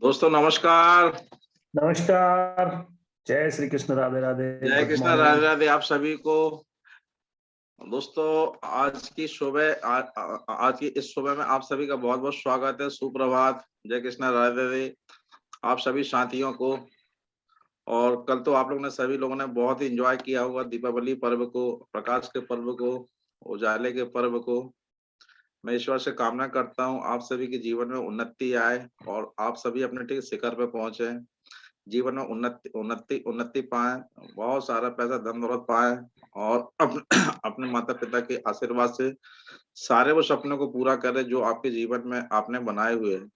दोस्तों नमस्कार। नमस्कार। जय श्री कृष्ण, राधे राधे। जय कृष्ण, राधे राधे आप सभी को। दोस्तों आज की इस सुबह में आप सभी का बहुत बहुत स्वागत है। सुप्रभात, जय कृष्ण, राधे राधे आप सभी साथियों को। और कल तो आप लोगों ने सभी लोगों ने बहुत ही एंजॉय किया होगा दीपावली पर्व को, प्रकाश के पर्व को, उजाले के पर्व को। मैं ईश्वर से कामना करता हूँ आप सभी के जीवन में उन्नति आए और आप सभी अपने ठीक शिखर पे पहुंचे, जीवन में उन्नति उन्नति उन्नति पाए, बहुत सारा पैसा धन दौलत पाए और अपने माता पिता के आशीर्वाद से सारे वो सपनों को पूरा करें जो आपके जीवन में आपने बनाए हुए हैं।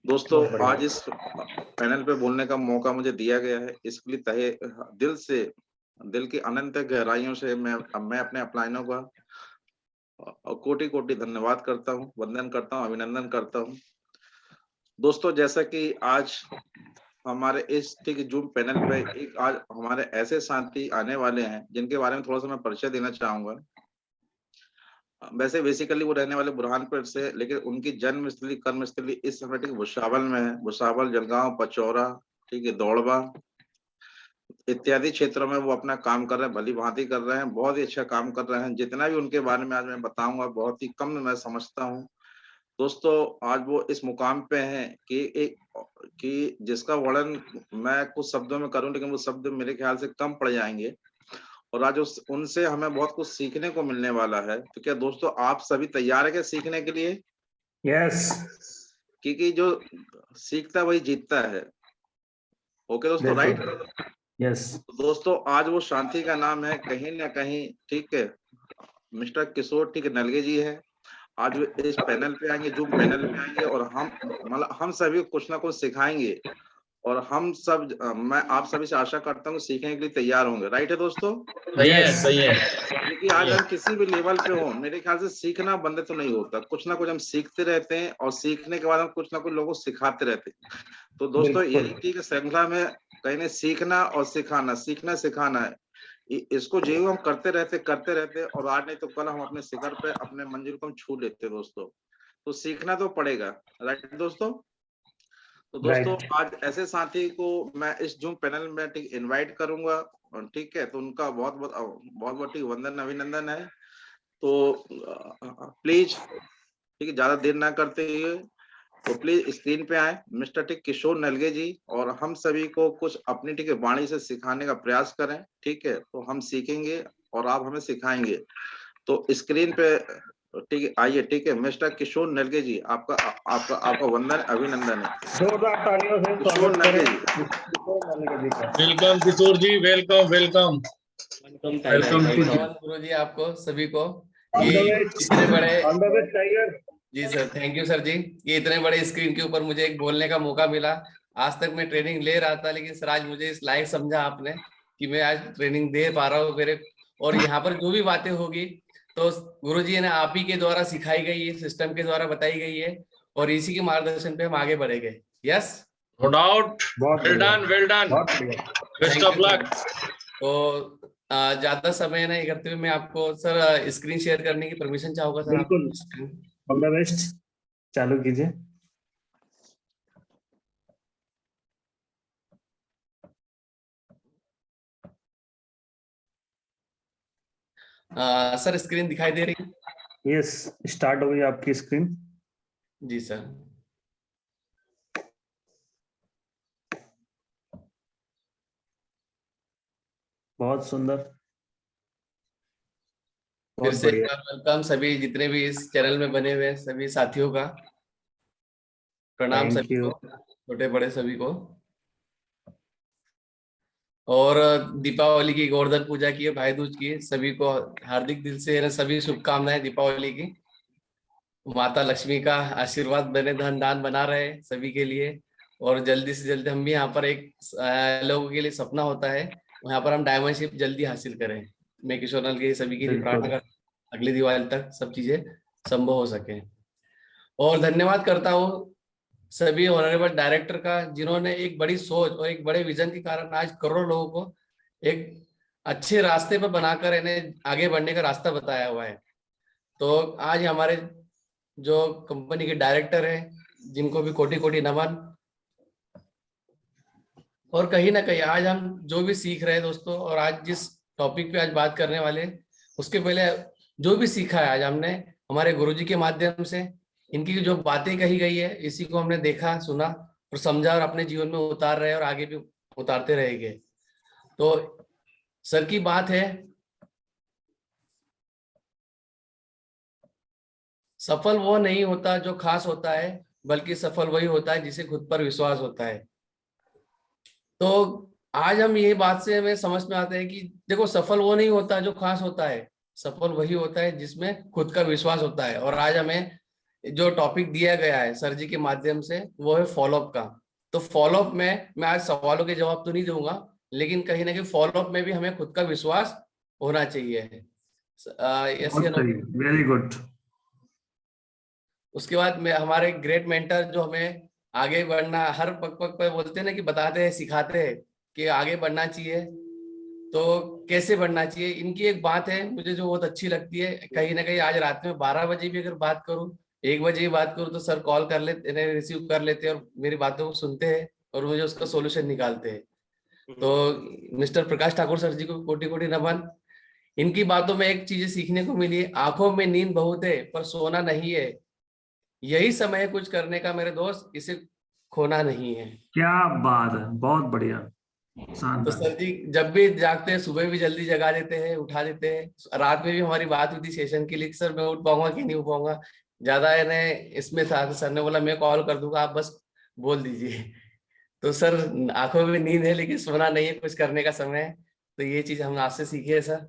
दोस्तों आज इस पैनल पे बोलने का मौका मुझे दिया गया है, इसके लिए तहे दिल से, दिल की अनंत गहराइयों से मैं अपने अपलाइनों का कोटि कोटि धन्यवाद करता हूँ, वंदन करता हूँ, अभिनंदन करता हूँ। दोस्तों जैसा कि आज हमारे इस ठीक जूम पैनल पे एक आज हमारे ऐसे साथी आने वाले हैं जिनके बारे में थोड़ा सा मैं परिचय देना चाहूंगा। वैसे बेसिकली वो रहने वाले बुरहानपुर से, लेकिन उनकी जन्म स्थली कर्म स्थली इस समय ठीक भुसावल में है। भुसावल, जलगांव, पचौरा, ठीक है, दौड़वा इत्यादि क्षेत्रों में वो अपना काम कर रहे हैं, भली भांति कर रहे हैं, बहुत ही अच्छा काम कर रहे हैं। जितना भी उनके बारे में आज मैं बताऊंगा बहुत ही कम मैं समझता हूँ। दोस्तों आज वो इस मुकाम पे हैं कि जिसका वर्णन मैं कुछ शब्दों में करूं लेकिन वो शब्द मेरे ख्याल से कम पड़ जाएंगे और आज उनसे हमें बहुत कुछ सीखने को मिलने वाला है। तो क्या दोस्तों आप सभी तैयार है क्या सीखने के लिए? यस। क्योंकि जो सीखता वही जीतता है। ओके दोस्तों, राइट? यस। तो दोस्तों आज वो शांति का नाम है कहीं ना कहीं, ठीक है, मिस्टर किशोर ठीक है नलगे जी है। आज वे इस पैनल पे आएंगे, जूम पैनल पे आएंगे और हम सभी को कुछ ना कुछ सिखाएंगे और हम सब मैं आप सभी से आशा करता हूँ सीखने के लिए तैयार होंगे। राइट है दोस्तों? सही है, सही है। क्योंकि आज हम किसी भी लेवल पे हो, मेरे ख्याल से सीखना बंद तो नहीं होता, कुछ ना कुछ हम सीखते रहते हैं और सीखने के बाद हम कुछ ना कुछ लोगों को सिखाते रहते हैं। तो दोस्तों यही ठीक है, श्रृंखला में कहीं ने सीखना और सिखाना, सीखना सिखाना है, इसको जो हम करते रहते और आज नहीं तो कल हम अपने शिखर पे अपने मंजिल को हम छू लेते दोस्तों। तो सीखना तो पड़ेगा, राइट दोस्तों? तो दोस्तों आज ऐसे साथी को मैं इस जूम पैनल में ठीक इनवाइट करूंगा और ठीक है, तो उनका बहुत बहुत ठीक वंदन अभिनंदन है। तो प्लीज ठीक है, ज्यादा देर ना करते हुए तो प्लीज स्क्रीन पे आए मिस्टर ठीक किशोर नलगे जी और हम सभी को कुछ अपनी ठीक है वाणी से सिखाने का प्रयास करें। ठीक है, तो हम सीखेंगे और आप हमें सिखाएंगे। तो स्क्रीन पे ठीक है आइए, ठीक है, मिस्टर किशोर नलगे जी, आपका आपका आपका वंदन अभिनंदन है। जोरदार तालियों से Kishore Nalage ji. Welcome Kishore ji, welcome welcome welcome guru ji, आपको सभी को ये इतने बड़े tiger ji sir, thank you sir ji. ये इतने बड़े स्क्रीन के ऊपर मुझे एक बोलने का मौका मिला। आज तक मैं ट्रेनिंग ले रहा था, लेकिन सर आज मुझे इस लायक समझा आपने कि मैं आज ट्रेनिंग दे पा रहा हूँ मेरे। और यहाँ पर जो भी बातें होगी तो गुरुजी ने आप ही के द्वारा सिखाई गई है, सिस्टम के द्वारा बताई गई है और इसी के मार्गदर्शन पे हम आगे बढ़ेंगे। Yes, no doubt. Well done, well done, best of luck. तो ज्यादा समय नहीं करते हुए मैं आपको सर स्क्रीन शेयर करने की परमिशन चाहूंगा सर। बिल्कुल, ऑल द बेस्ट, चालू कीजिए। सर स्क्रीन दिखाई दे रही है? यस, स्टार्ट हो गई आपकी स्क्रीन। जी सर। बहुत सुंदर, फिर से एक बार वेलकम सभी जितने भी इस चैनल में बने हुए सभी साथियों का। प्रणाम सभी को, छोटे बड़े सभी को। और दीपावली की, गोवर्धन पूजा की, भाई दूज की सभी को हार्दिक दिल से सभी शुभकामनाएं दीपावली की। माता लक्ष्मी का आशीर्वाद बने, धन दान बना रहे सभी के लिए। और जल्दी से जल्दी हम भी यहाँ पर एक लोगों के लिए सपना होता है यहाँ पर हम डायमंडशिप जल्दी हासिल करें। मैं किशोर नलगे सभी के लिए प्रार्थना करता हूँ अगली दिवाली तक सब चीजें संभव हो सके। और धन्यवाद करता हूँ सभी ऑनरेबल डायरेक्टर का, जिन्होंने एक बड़ी सोच और एक बड़े विजन के कारण आज करोड़ों लोगों को एक अच्छे रास्ते पर बनाकर इन्हें आगे बढ़ने का रास्ता बताया हुआ है। तो आज हमारे जो कंपनी के डायरेक्टर हैं, जिनको भी कोटि कोटि नमन। और कहीं ना कहीं आज हम जो भी सीख रहे हैं दोस्तों, और आज जिस टॉपिक पे आज बात करने वाले हैं, उसके पहले जो भी सीखा है आज हमने हमारे गुरुजी के माध्यम से, इनकी जो बातें कही गई है इसी को हमने देखा, सुना और समझा और अपने जीवन में उतार रहे हैं और आगे भी उतारते रहेंगे। तो सर की बात है, सफल वो नहीं होता जो खास होता है, बल्कि सफल वही होता है जिसे खुद पर विश्वास होता है। तो आज हम ये बात से हमें समझ में आता है कि देखो, सफल वो नहीं होता जो खास होता है, सफल वही होता है जिसमें खुद का विश्वास होता है। और आज हमें जो टॉपिक दिया गया है सर जी के माध्यम से, वो है फॉलोअप का। तो फॉलोअप में मैं आज सवालों के जवाब तो नहीं दूंगा, लेकिन कहीं ना कहीं फॉलोअप में भी हमें खुद का विश्वास होना चाहिए। Very good. उसके बाद में हमारे ग्रेट मेंटर जो हमें आगे बढ़ना हर पग पग पे बोलते हैं ना, कि बताते हैं, सिखाते हैं कि आगे बढ़ना चाहिए, तो कैसे बढ़ना चाहिए। इनकी एक बात है मुझे जो बहुत अच्छी लगती है, कहीं ना कहीं आज रात में 12 बजे भी अगर बात करूं, 1 बजे ही बात करूं, तो सर कॉल कर लेते, रिसीव कर लेते हैं और मेरी बातों को सुनते हैं और मुझे उसका सोल्यूशन निकालते हैं। तो मिस्टर प्रकाश ठाकुर सर जी को कोटि कोटि नमन। इनकी बातों में एक चीज सीखने को मिली है, आंखों में नींद बहुत है पर सोना नहीं है, यही समय है कुछ करने का मेरे दोस्त, इसे खोना नहीं है। क्या बात है, बहुत बढ़िया, तो शानदार। सर जी जब भी जागते हैं, सुबह भी जल्दी जगा देते हैं, उठा देते हैं। रात में भी हमारी बात हुई थी सेशन के लिए, सर मैं उठ पाऊंगा कि नहीं उठ पाऊंगा, ज्यादा है इसमें था। तो सर ने बोला मैं कॉल कर दूंगा, आप बस बोल दीजिए। तो सर आंखों में नींद है लेकिन सोना नहीं है, कुछ करने का समय है। तो ये चीज हम आपसे सीखे है सर।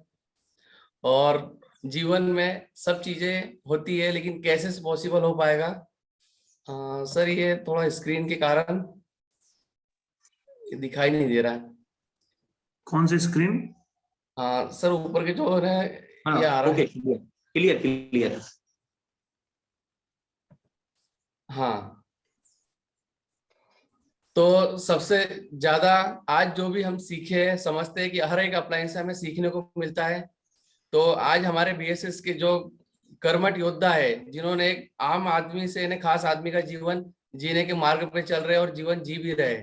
और जीवन में सब चीजें होती है, लेकिन कैसे पॉसिबल हो पाएगा सर, ये थोड़ा स्क्रीन के कारण दिखाई नहीं दे रहा है। कौन सी स्क्रीन? सर ऊपर के जो है ये आ रहा ओके, है। Clear clear. हाँ, तो सबसे ज्यादा आज जो भी हम सीखे हैं, समझते हैं कि हर एक अप्लायंस से हमें सीखने को मिलता है। तो आज हमारे बीएसएस के जो कर्मठ योद्धा है, जिन्होंने एक आम आदमी से इन्हें खास आदमी का जीवन जीने के मार्ग पे चल रहे हैं और जीवन जी भी रहे,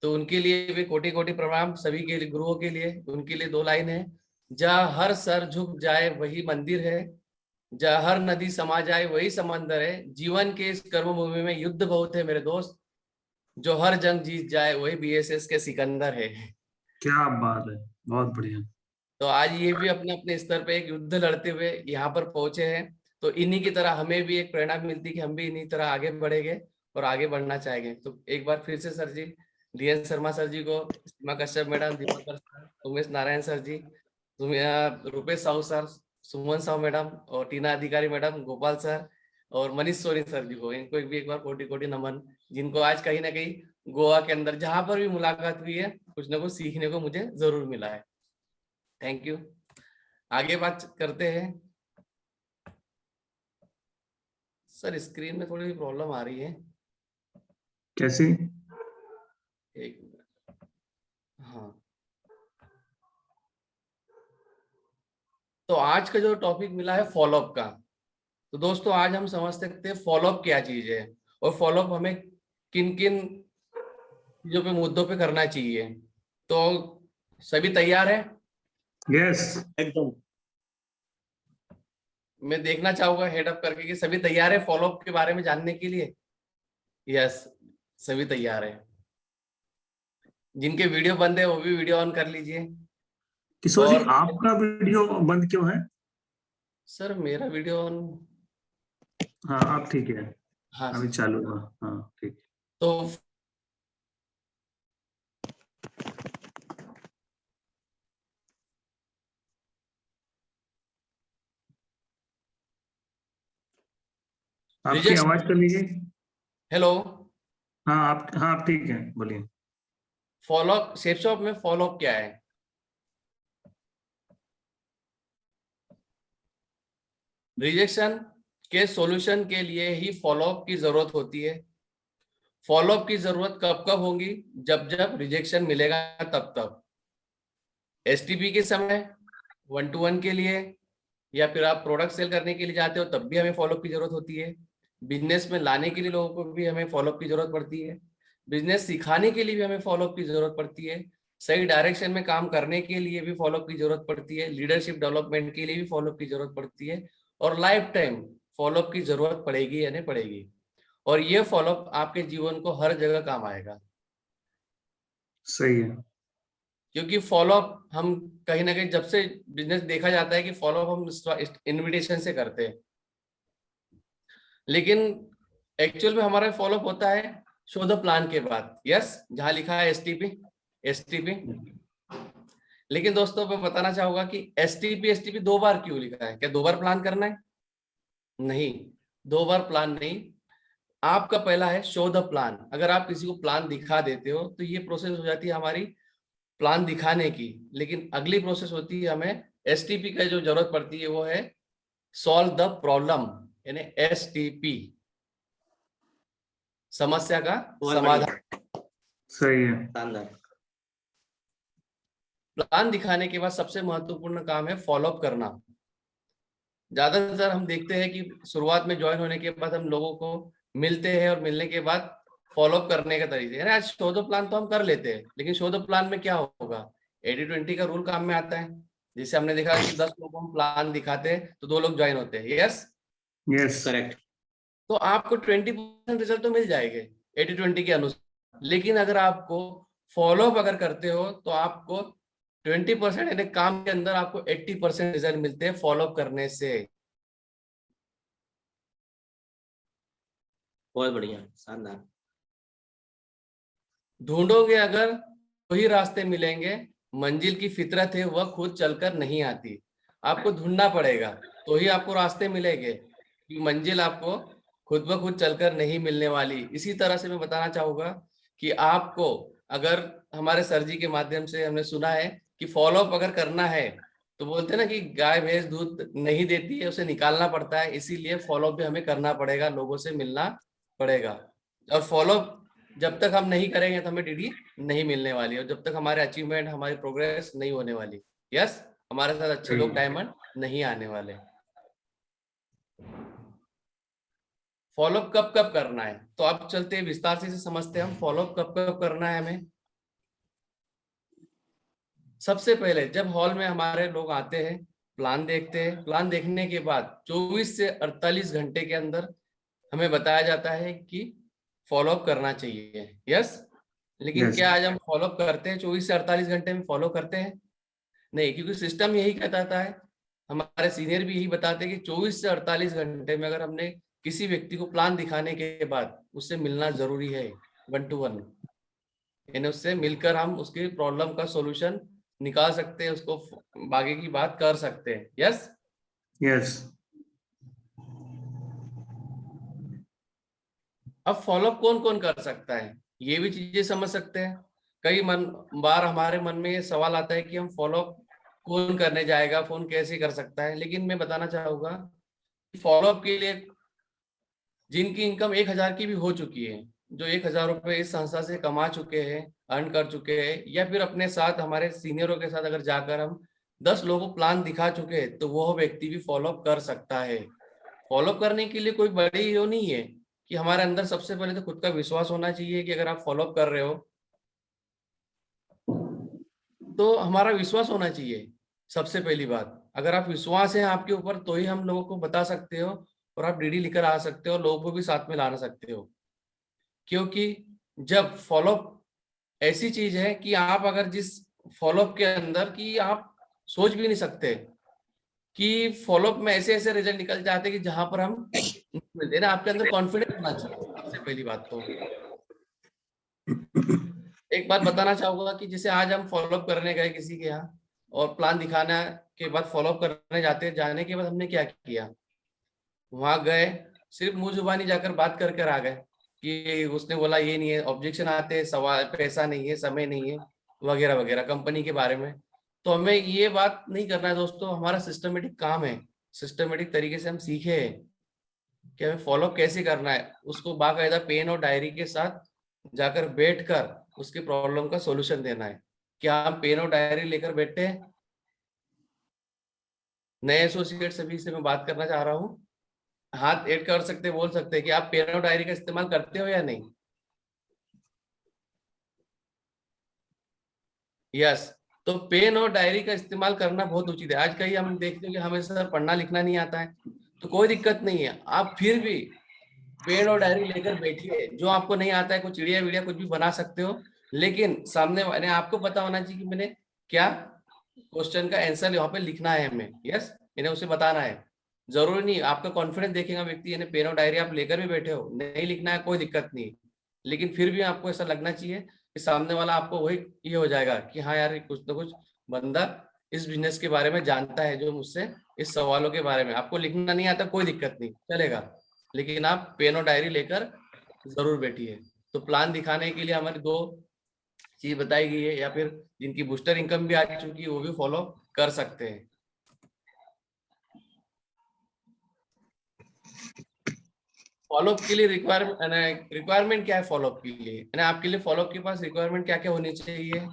तो उनके लिए भी कोटि कोटि प्रणाम। सभी के लिए, गुरुओं के लिए, उनके लिए 2 लाइन है। जहाँ हर सर झुक जाए वही मंदिर है, जहाँ हर नदी समा जाए वही समंदर है, जीवन के इस कर्म भूमि में युद्ध बहुत है मेरे दोस्त, जो हर जंग जीत जाए वही बीएसएस के सिकंदर है। क्या बात है, बहुत बढ़िया। तो आज ये भी अपने अपने स्तर पे एक युद्ध लड़ते हुए यहाँ पर पहुंचे हैं। तो इन्हीं की तरह हमें भी एक प्रेरणा मिलती है कि हम भी इन्हीं तरह आगे बढ़ेंगे और आगे बढ़ना चाहेंगे। तो एक बार फिर से सर जी, डीएन शर्मा सर जी को, सीमा कश्यप मैडम, दीपक सर, उमेश नारायण सर जी, रुपेश साहू सर, सुमन साहू मैडम और टीना अधिकारी मैडम, गोपाल सर और मनीष सोनी सर जी को, इनको भी एक बार कोटि कोटि नमन, जिनको आज कहीं ना कहीं गोवा के अंदर जहां पर भी मुलाकात हुई है, कुछ ना कुछ सीखने को मुझे जरूर मिला है। Thank you. आगे बात करते हैं। सर स्क्रीन में थोड़ी प्रॉब्लम आ रही है। कैसी? एक मिनट। हाँ, तो आज का जो टॉपिक मिला है फॉलोअप का, तो दोस्तों आज हम समझ सकते हैं फॉलोअप क्या चीज है और फॉलोअप हमें किन किन चीजों पे, मुद्दों पे करना चाहिए। तो सभी तैयार है? यस, एकदम। मैं देखना चाहूंगा हेड अप करके कि सभी तैयार है फॉलोअप के बारे में जानने के लिए। यस, सभी तैयार है। जिनके वीडियो बंद है वो भी वीडियो ऑन कर लीजिए। किशोर जी, आपका वीडियो बंद क्यों है? सर मेरा वीडियो ऑन। हाँ, आप ठीक है। हाँ अभी चालू हुआ। हाँ, ठीक। तो आपकी आवाज कर लीजिए। हेलो। हाँ, आप ठीक है, बोलिए। फॉलोअप, शेपशॉप में फॉलोअप क्या है? रिजेक्शन के सॉल्यूशन के लिए ही फॉलोअप की जरूरत होती है। फॉलोअप की जरूरत कब कब होगी? जब जब रिजेक्शन मिलेगा तब तब। एसटीपी के समय 1-to-1 के लिए, या फिर आप प्रोडक्ट सेल करने के लिए जाते हो तब भी हमें फॉलोअप की जरूरत होती है। बिजनेस में लाने के लिए लोगों को भी हमें फॉलोअप की जरूरत पड़ती है। बिजनेस सिखाने के लिए भी हमें फॉलोअप की जरूरत पड़ती है। सही डायरेक्शन में काम करने के लिए भी फॉलोअप की जरूरत पड़ती है। लीडरशिप डेवलपमेंट के लिए भी फॉलोअप की जरूरत पड़ती है। और लाइफ टाइम फॉलोअप की जरूरत पड़ेगी या नहीं पड़ेगी। और ये फॉलोअप आपके जीवन को हर जगह काम आएगा। सही है। क्योंकि फॉलोअप हम कहीं ना कहीं जब से बिजनेस देखा जाता है कि फॉलोअप हम इनविटेशन से करते हैं, लेकिन एक्चुअल में हमारा फॉलोअप होता है शो द प्लान के बाद। यस, जहां लिखा है एसटीपी। लेकिन दोस्तों मैं बताना चाहूंगा कि एसटीपी 2 बार क्यों लिखा है? क्या 2 बार प्लान करना है? नहीं, 2 बार प्लान नहीं। आपका पहला है शो द प्लान। अगर आप किसी को प्लान दिखा देते हो तो ये प्रोसेस हो जाती है हमारी प्लान दिखाने की। लेकिन अगली प्रोसेस होती है हमें एसटीपी का जो जरूरत पड़ती है वो है सॉल्व द प्रॉब्लम, यानी एसटीपी, समस्या का समाधान। सही है। प्लान दिखाने के बाद सबसे महत्वपूर्ण काम है फॉलोअप करना। ज्यादातर हम देखते हैं कि शुरुआत में ज्वाइन होने के बाद हम लोगों को मिलते हैं और मिलने के बाद फॉलोअप करने का तरीके, यानी आज शो द प्लान तो हम कर लेते हैं, लेकिन शो द प्लान में क्या होगा? 80-20 का रूल काम में आता है। जिसे हमने देखा कि 10 लोगों को हम प्लान दिखाते हैं तो 2 लोग ज्वाइन होते हैं। Yes yes correct. तो आपको 20% रिजल्ट तो मिल जाएंगे 80-20 के अनुसार। लेकिन अगर आपको फॉलोअप अगर करते हो तो आपको 20% यानी काम के अंदर आपको 80% रिजल्ट मिलते हैं फॉलोअप करने से। बहुत बढ़िया, शानदार। ढूंढोगे अगर तो ही रास्ते मिलेंगे, मंजिल की फितरत है वह खुद चलकर नहीं आती। आपको ढूंढना पड़ेगा तो ही आपको रास्ते मिलेंगे, कि मंजिल आपको खुद ब खुद चलकर नहीं मिलने वाली। इसी तरह से मैं बताना चाहूंगा कि आपको अगर हमारे सर जी के माध्यम से हमने सुना है कि फॉलोअप अगर करना है तो बोलते हैं ना कि गाय भैंस दूध नहीं देती है, उसे निकालना पड़ता है। इसीलिए फॉलोअप भी हमें करना पड़ेगा, लोगों से मिलना पड़ेगा। और फॉलोअप जब तक हम नहीं करेंगे तो हमें डीडी नहीं मिलने वाली, और जब तक हमारे अचीवमेंट हमारी प्रोग्रेस नहीं होने वाली। यस, हमारे साथ अच्छे लोग डायमंड नहीं आने वाले। फॉलोअप कब कब करना है तो आप चलते हैं विस्तार से समझते हैं हम फॉलोअप कब कब करना है हमें। सबसे पहले जब हॉल में हमारे लोग आते हैं, प्लान देखते हैं, प्लान देखने के बाद 24 से 48 घंटे के अंदर हमें बताया जाता है कि फॉलोअप करना चाहिए। यस, लेकिन Yes. क्या आज हम फॉलोअप करते हैं? 24 से 48 घंटे में फॉलो करते हैं? नहीं, क्योंकि सिस्टम यही कहता है, हमारे सीनियर भी यही बताते हैं कि 24 से 48 घंटे में अगर हमने किसी व्यक्ति को प्लान दिखाने के बाद उससे मिलना जरूरी है 1 to 1, यानी उससे मिलकर हम उसकी प्रॉब्लम का सॉल्यूशन निकाल सकते हैं, उसको आगे की बात कर सकते हैं। Yes yes. अब फॉलोअप कौन कौन कर सकता है ये भी चीजें समझ सकते हैं। कई बार हमारे मन में ये सवाल आता है कि हम फॉलोअप कौन करने जाएगा, फोन कैसे कर सकता है। लेकिन मैं बताना चाहूंगा फॉलोअप के लिए जिनकी इनकम 1000 की भी हो चुकी है, जो 1000 रुपए इस संस्था से कमा चुके हैं, अर्न कर चुके हैं, या फिर अपने साथ हमारे सीनियरों के साथ अगर जाकर हम 10 लोगों को प्लान दिखा चुके हैं, तो वह व्यक्ति भी फॉलोअप कर सकता है। फॉलोअप करने के लिए कोई बड़ी वो नहीं है कि हमारे अंदर सबसे पहले तो खुद का विश्वास होना चाहिए कि अगर आप फॉलोअप कर रहे हो तो हमारा विश्वास होना चाहिए। सबसे पहली बात, अगर आप विश्वास है आपके ऊपर तो ही हम लोगों को बता सकते हो और आप डीडी लेकर आ सकते हो, लोगों को भी साथ में ला सकते हो। क्योंकि जब फॉलोअप ऐसी चीज है कि आप अगर जिस फॉलोअप के अंदर की आप सोच भी नहीं सकते कि फॉलोअप में ऐसे ऐसे रिजल्ट निकल जाते हैं कि जहां पर हम मिलते हैं ना, आपके अंदर कॉन्फिडेंस होना चाहिए सबसे पहली बात। तो एक बात बताना चाहूंगा कि जैसे आज हम फॉलोअप करने गए किसी के यहाँ और प्लान दिखाने के बाद फॉलोअप करने जाने के बाद हमने क्या किया, वहां गए सिर्फ मुंह जुबानी जाकर बात कर कर आ गए कि उसने बोला ये नहीं है, ऑब्जेक्शन आते हैं, सवाल पैसा नहीं है, समय नहीं है, वगैरह वगैरह कंपनी के बारे में। तो हमें ये बात नहीं करना है दोस्तों, हमारा सिस्टमेटिक काम है, सिस्टमेटिक तरीके से हम सीखे हैं कि हमें फॉलोअप कैसे करना है। उसको बाकायदा पेन और डायरी के साथ जाकर बैठकर उसके प्रॉब्लम का सॉल्यूशन देना है। क्या हम पेन और डायरी लेकर बैठे हैं? नए एसोसिएट सभी से मैं बात करना चाह रहा हूँ, हाथ ऐड कर सकते, बोल सकते हैं कि आप पेन और डायरी का इस्तेमाल करते हो या नहीं। यस, तो पेन और डायरी का इस्तेमाल करना बहुत उचित है। आज कहीं हम देखते हैं कि हमें सर पढ़ना लिखना नहीं आता है, तो कोई दिक्कत नहीं है, आप फिर भी पेन और डायरी लेकर बैठिए। जो आपको नहीं आता है, कुछ चिड़िया विड़िया कुछ भी बना सकते हो, लेकिन सामने वाले आपको पता होना चाहिए कि मैंने क्या क्वेश्चन का आंसर यहाँ पे लिखना है हमें। यस, इन्हें उसे बताना है। जरूरी नहीं आपका कॉन्फिडेंस देखेगा व्यक्ति, यानी पेन और डायरी आप लेकर भी बैठे हो, नहीं लिखना है कोई दिक्कत नहीं, लेकिन फिर भी आपको ऐसा लगना चाहिए कि सामने वाला आपको वही ये हो जाएगा कि हाँ यार कुछ ना कुछ बंदा इस बिजनेस के बारे में जानता है, जो मुझसे इस सवालों के बारे में। आपको लिखना नहीं आता कोई दिक्कत नहीं, चलेगा, लेकिन आप पेन और डायरी लेकर जरूर बैठिए। तो प्लान दिखाने के लिए हमारी 2 चीज बताई गई है, या फिर जिनकी बूस्टर इनकम भी आ चुकी है वो भी फॉलो कर सकते हैं। फॉलोअप के लिए रिक्वायरमेंट क्या है? फॉलोअप के लिए यानी आपके लिए फॉलोअप के पास रिक्वायरमेंट क्या क्या होनी चाहिए?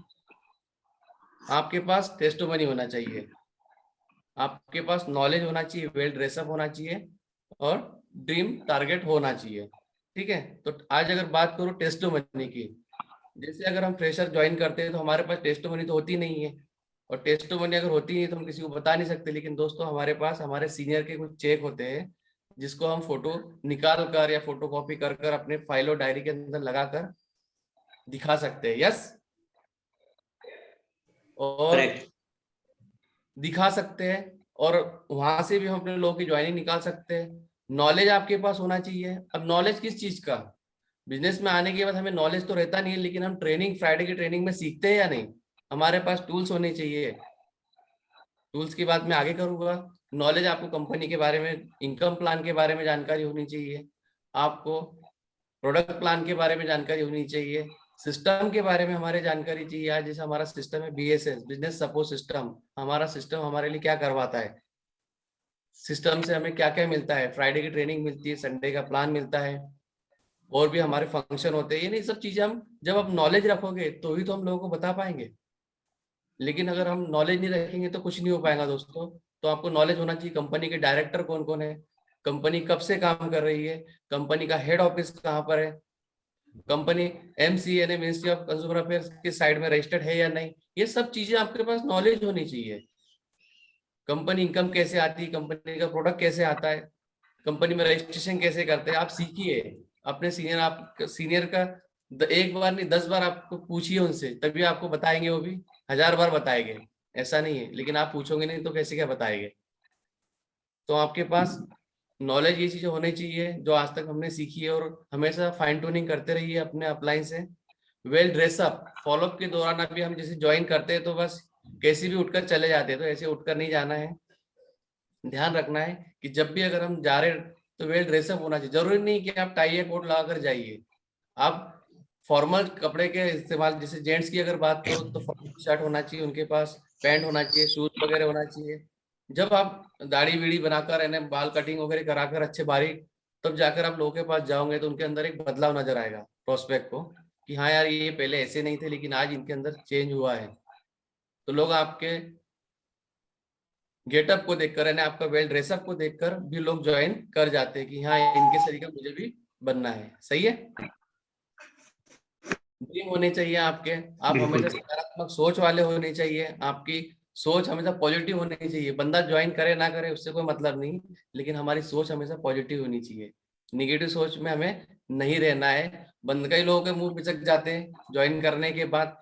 आपके पास टेस्टिमनी होना चाहिए, आपके पास नॉलेज होना चाहिए, वेल ड्रेसअप होना चाहिए, और ड्रीम टारगेट होना चाहिए। ठीक है, तो आज अगर बात करूं टेस्टिमनी की, जैसे अगर हम फ्रेशर ज्वाइन करते हैं तो हमारे पास टेस्टिमनी तो होती नहीं है, और टेस्टिमनी अगर होती है तो हम किसी को बता नहीं सकते। लेकिन दोस्तों हमारे पास हमारे सीनियर के कुछ चेक होते हैं, जिसको हम फोटो निकाल कर या फोटो कॉपी कर कर अपने फाइल और डायरी के अंदर लगाकर दिखा सकते हैं। यस, और दिखा सकते हैं, और वहां से भी हम अपने लोगों की ज्वाइनिंग निकाल सकते हैं। नॉलेज आपके पास होना चाहिए। अब नॉलेज किस चीज का? बिजनेस में आने के बाद हमें नॉलेज तो रहता नहीं है, लेकिन हम ट्रेनिंग, फ्राइडे की ट्रेनिंग में सीखते हैं या नहीं? हमारे पास टूल्स होने चाहिए। टूल्स की बात मैं आगे करूंगा। नॉलेज आपको कंपनी के बारे में, इनकम प्लान के बारे में जानकारी होनी चाहिए, आपको प्रोडक्ट प्लान के बारे में जानकारी होनी चाहिए, सिस्टम के बारे में हमारे जानकारी चाहिए। आज जैसे हमारा सिस्टम है BSS, बिजनेस सपोर्ट सिस्टम, हमारा सिस्टम हमारे लिए क्या करवाता है, सिस्टम से हमें क्या क्या मिलता है, फ्राइडे की ट्रेनिंग मिलती है, संडे का प्लान मिलता है, और भी हमारे फंक्शन होते हैं। ये नहीं सब चीजें हम जब आप नॉलेज रखोगे तो ही तो हम लोगों को बता पाएंगे, लेकिन अगर हम नॉलेज नहीं रखेंगे तो कुछ नहीं हो पाएगा दोस्तों। तो आपको नॉलेज होना चाहिए कंपनी के डायरेक्टर कौन कौन है, कंपनी कब से काम कर रही है, कंपनी का हेड ऑफिस कहाँ पर है, कंपनी MC यानी मिनिस्ट्री ऑफ कंज्यूमर अफेयर्स के साइड में रजिस्टर्ड है या नहीं। ये सब चीजें आपके पास नॉलेज होनी चाहिए। कंपनी इनकम कैसे आती है, कंपनी का प्रोडक्ट कैसे आता है, कंपनी में रजिस्ट्रेशन कैसे करते हैं, आप सीखिए अपने सीनियर, आप सीनियर का एक बार नहीं 10 बार आपको पूछिए उनसे, तभी आपको बताएंगे, वो भी 1000 बार बताएंगे, ऐसा नहीं है। लेकिन आप पूछोगे नहीं तो कैसे क्या बताएंगे? तो आपके पास नॉलेज ये चीजें होनी चाहिए जो आज तक हमने सीखी है, और हमेशा फाइन ट्यूनिंग करते रहिए अपने अपलाइन से। वेल ड्रेसअप, फॉलोअप के दौरान अभी हम जैसे ज्वाइन करते हैं तो बस कैसे भी उठकर चले जाते हैं, तो ऐसे उठकर नहीं जाना है। ध्यान रखना है कि जब भी अगर हम जा रहे हैं तो वेल ड्रेसअप होना चाहिए। जरूरी नहीं कि आप टाई या कोट लगाकर जाइए, आप फॉर्मल कपड़े के इस्तेमाल, जैसे जेंट्स की अगर बात करो तो फॉर्मल शर्ट होना चाहिए, उनके पास पैंट होना चाहिए, शूज वगैरह होना चाहिए। जब आप दाढ़ी बीड़ी बनाकर यानी बाल कटिंग वगैरह कराकर अच्छे बारीक, तब जाकर आप लोगों के पास जाओगे तो उनके अंदर एक बदलाव नजर आएगा प्रोस्पेक्ट को, कि हाँ यार ये पहले ऐसे नहीं थे लेकिन आज इनके अंदर चेंज हुआ है। तो लोग आपके गेटअप को देखकर यानी आपका वेल ड्रेसअप को देखकर भी लोग ज्वाइन कर जाते हैं कि हाँ इनके तरीका मुझे भी बनना है। सही है, ड्रीम होने चाहिए आपके, आप हमेशा सकारात्मक सोच वाले होने चाहिए, आपकी सोच हमेशा पॉजिटिव होनी चाहिए। बंदा ज्वाइन करे ना करे उससे कोई मतलब नहीं, लेकिन हमारी सोच हमेशा पॉजिटिव होनी चाहिए। निगेटिव सोच में हमें नहीं रहना है। कई लोगों के मुंह पिचक जाते हैं ज्वाइन करने के बाद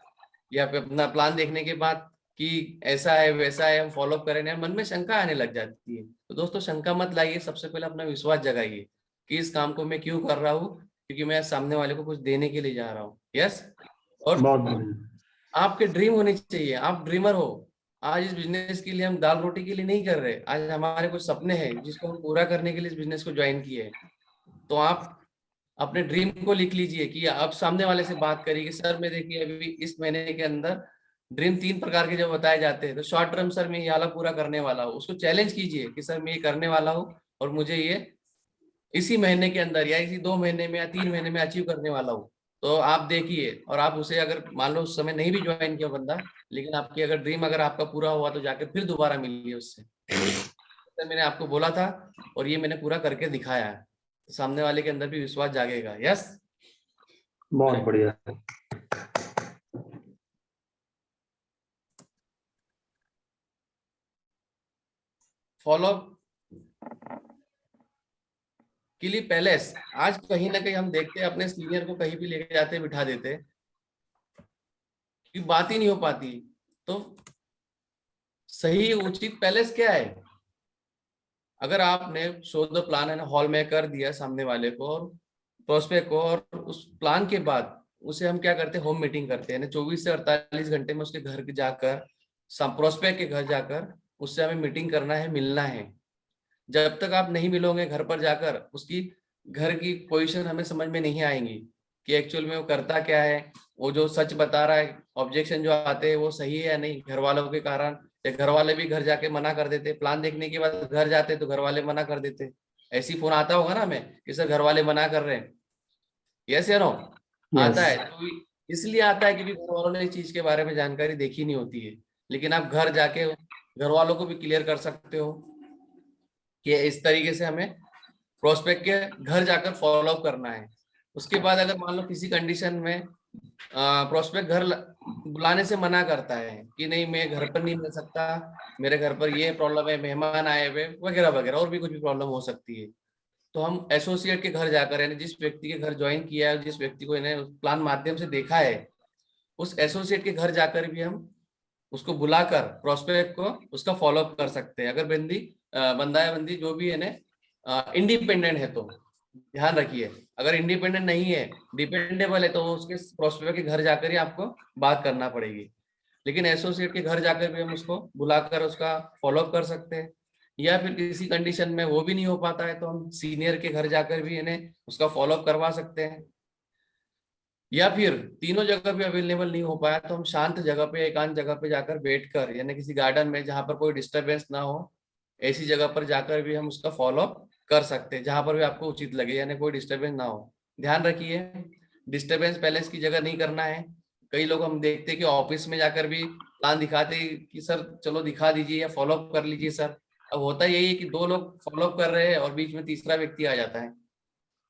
या फिर अपना प्लान देखने के बाद कि ऐसा है वैसा है, हम फॉलो करें ना, मन में शंका आने लग जाती है। तो दोस्तों शंका मत लाइए, सबसे पहले अपना विश्वास जगाइए कि इस काम को मैं क्यों कर रहा हूँ, क्योंकि मैं सामने वाले को कुछ देने के लिए जा रहा हूँ। यस, और आपके ड्रीम होने चाहिए, आप ड्रीमर हो। आज इस बिजनेस के लिए हम दाल रोटी के लिए नहीं कर रहे, आज हमारे कुछ सपने हैं जिसको हम पूरा करने के लिए इस बिजनेस को ज्वाइन किए हैं। तो आप अपने ड्रीम को लिख लीजिए कि आप सामने वाले से बात करिए कि सर मैं देखिए अभी इस महीने के अंदर ड्रीम 3 प्रकार के जब बताए जाते हैं तो शॉर्ट टर्म सर मैं ये वाला पूरा करने वाला हूँ, उसको चैलेंज कीजिए कि सर मैं ये करने वाला हूँ और मुझे ये इसी महीने के अंदर या इसी 2 महीने में या 3 महीने में अचीव करने वाला हूँ। तो आप देखिए, और आप उसे अगर मान लो उस समय नहीं भी ज्वाइन किया बंदा, लेकिन आपकी अगर ड्रीम अगर आपका पूरा हुआ तो जाकर फिर दोबारा मिलिए उससे। मैंने आपको बोला था और ये मैंने पूरा करके दिखाया है, तो सामने वाले के अंदर भी विश्वास जागेगा। यस, बहुत बढ़िया। फॉलो के लिए पहले आज कहीं ना कहीं हम देखते हैं अपने सीनियर को कहीं भी लेके जाते बिठा देते कि बात ही नहीं हो पाती। तो सही उचित पैलेस क्या है? अगर आपने शो द प्लान है ना हॉल में कर दिया सामने वाले को और प्रोस्पेक्ट को, और उस प्लान के बाद उसे हम क्या करते हैं, होम मीटिंग करते हैं ना। 24 से 48 घंटे में उसके घर जाकर, प्रोस्पेक्ट के घर जाकर उससे हमें मीटिंग करना है, मिलना है। जब तक आप नहीं मिलोगे घर पर जाकर, उसकी घर की पोजीशन हमें समझ में नहीं आएंगी कि एक्चुअल में वो करता क्या है, वो जो सच बता रहा है, ऑब्जेक्शन जो आते हैं वो सही है या नहीं, घर वालों के कारण, या घर वाले भी घर जाके मना कर देते, प्लान देखने के बाद घर जाते तो घर वाले मना कर देते। ऐसी फोन आता होगा ना हमें कि सर घर वाले मना कर रहे हैं, यस या नो? आता है। तो इसलिए आता है क्योंकि घर वालों ने इस चीज के बारे में जानकारी देखी नहीं होती है। लेकिन आप घर जाके घर वालों को भी क्लियर कर सकते हो कि इस तरीके से हमें प्रोस्पेक्ट के घर जाकर फॉलो अप करना है। उसके बाद अगर मान लो किसी कंडीशन में प्रोस्पेक्ट घर बुलाने से मना करता है कि नहीं मैं घर पर नहीं मिल सकता, मेरे घर पर ये प्रॉब्लम है, मेहमान आए हुए वगैरह वगैरह, और भी कुछ भी प्रॉब्लम हो सकती है, तो हम एसोसिएट के घर जाकर, यानी जिस व्यक्ति के घर ज्वाइन किया है, जिस व्यक्ति को इन्हें प्लान माध्यम से देखा है, उस एसोसिएट के घर जाकर भी हम उसको बुलाकर प्रोस्पेक्ट को उसका फॉलो अप कर सकते हैं। अगर बंदा या बंदी जो भी है इंडिपेंडेंट है तो ध्यान रखिए। अगर इंडिपेंडेंट नहीं है, डिपेंडेबल है, तो उसके प्रोस्पेक्ट के घर जाकर ही आपको बात करना पड़ेगी। लेकिन एसोसिएट के घर जाकर भी हम उसको बुलाकर उसका फॉलो अप कर सकते हैं। या फिर किसी कंडीशन में वो भी नहीं हो पाता है तो हम सीनियर के घर जाकर भी इन्हें उसका फॉलो अप करवा सकते हैं। या फिर तीनों जगह पे अवेलेबल नहीं हो पाया तो हम शांत जगह पे, एकांत जगह पे जाकर बैठकर, यानी किसी गार्डन में जहां पर कोई डिस्टरबेंस ना हो, ऐसी जगह पर जाकर भी हम उसका फॉलो अप कर सकते हैं, जहां पर भी आपको उचित लगे, यानी कोई डिस्टरबेंस ना हो। ध्यान रखिए, डिस्टरबेंस पैलेस की जगह नहीं करना है। कई लोग हम देखते हैं कि ऑफिस में जाकर भी प्लान दिखाते कि सर चलो दिखा दीजिए या फॉलो अप कर लीजिए सर। अब होता यही है कि दो लोग फॉलो अप कर रहे हैं और बीच में तीसरा व्यक्ति आ जाता है।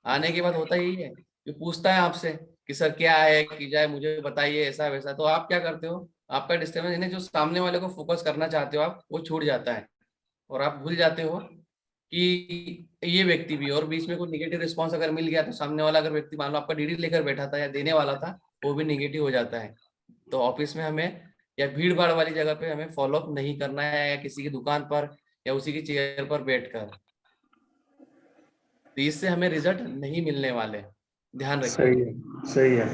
आने के बाद होता यही है कि पूछता है आपसे कि सर क्या है कि जाए, मुझे बताइए ऐसा वैसा। तो आप क्या करते हो, आपका डिस्टर्बेंस, यानी जो सामने वाले को फोकस करना चाहते हो आप, वो छूट जाता है और आप भूल जाते हो कि ये व्यक्ति भी, और बीच में कोई निगेटिव रिस्पॉन्स अगर मिल गया तो सामने वाला अगर व्यक्ति मान लो आपका डीडी लेकर बैठा था या देने वाला था, वो भी निगेटिव हो जाता है। तो ऑफिस में हमें या भीड़ भाड़ वाली जगह पे हमें फॉलो अप नहीं करना है, या किसी की दुकान पर या उसी की चेयर पर बैठकर, तो इससे हमें रिजल्ट नहीं मिलने वाले। ध्यान रखिए। सही है, सही है।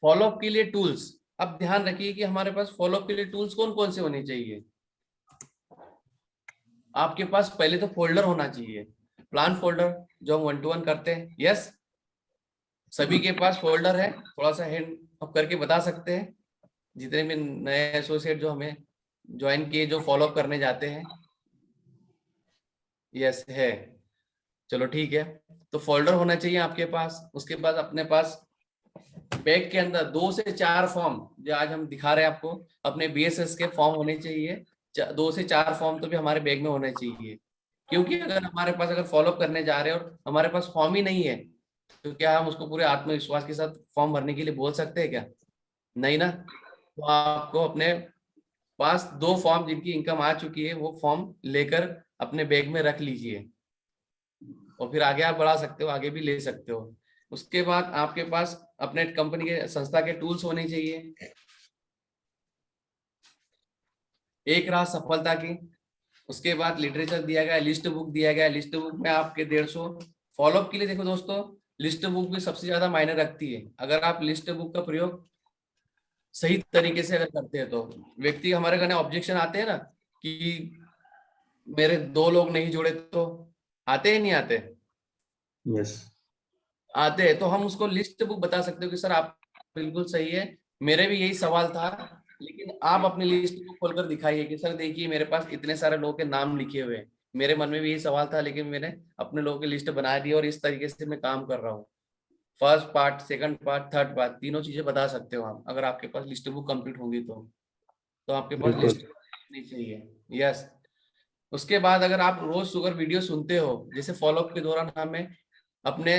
फॉलोअप के लिए टूल्स, अब ध्यान रखिए कि हमारे पास फॉलोअप के लिए टूल्स कौन कौन से होने चाहिए। आपके पास पहले तो फोल्डर होना चाहिए, प्लान फोल्डर जो हम 1 to 1 करते हैं। यस, सभी के पास फोल्डर है? थोड़ा सा हैंड अप करके बता सकते हैं जितने भी नए एसोसिएट जो हमें ज्वाइन किए, जो फॉलोअप करने जाते हैं। यस है, चलो ठीक है। तो फोल्डर होना चाहिए आपके पास। उसके बाद अपने पास बैग के अंदर 2 से 4 फॉर्म, जो आज हम दिखा रहे हैं आपको, अपने बीएसएस के फॉर्म होने चाहिए। 2 से 4 फॉर्म तो भी हमारे बैग में होने चाहिए, क्योंकि अगर हमारे पास अगर फॉलोअप करने जा रहे हैं और हमारे पास फॉर्म ही नहीं है, तो क्या हम उसको पूरे आत्मविश्वास के साथ फॉर्म भरने के लिए बोल सकते हैं क्या? नहीं ना। तो आपको अपने पास 2 फॉर्म जिनकी इनकम आ चुकी है, वो फॉर्म लेकर अपने बैग में रख लीजिए, और फिर आगे आप बढ़ा सकते हो, आगे भी ले सकते हो। उसके बाद आपके पास अपने कंपनी के, संस्था के टूल्स होने चाहिए। एक रहा सफलता की, उसके बाद लिटरेचर दिया गया, लिस्ट बुक दिया गया। लिस्ट बुक में आपके 150 फॉलोअप के लिए। देखो दोस्तों, लिस्ट बुक भी सबसे ज्यादा मायने रखती है। अगर आप लिस्ट बुक का प्रयोग सही तरीके से अगर करते हैं तो व्यक्ति हमारे कहने ऑब्जेक्शन आते हैं ना कि मेरे 2 लोग नहीं जुड़े, तो आते ही नहीं आते? यस, आते हैं। तो हम उसको लिस्ट बुक बता सकते हो कि सर आप बिल्कुल सही है, मेरे भी यही सवाल था, लेकिन आप अपनी लिस्ट को खोलकर दिखाइए कि सर देखिए मेरे पास इतने सारे लोगों के नाम लिखे हुए हैं, मेरे मन में भी यही सवाल था, लेकिन मैंने अपने लोगों की लिस्ट बना दी और इस तरीके से मैं काम कर रहा हूँ। First part, second part, third part, तीनों चीजें बता सकते हो आप, अगर आपके पास लिस्ट बुक कंप्लीट होगी तो। तो आपके पास लिस्ट होनी चाहिए। यस। उसके बाद अगर आप रोज शुगर वीडियो सुनते हो, जैसे फॉलोअप के दौरान हमें अपने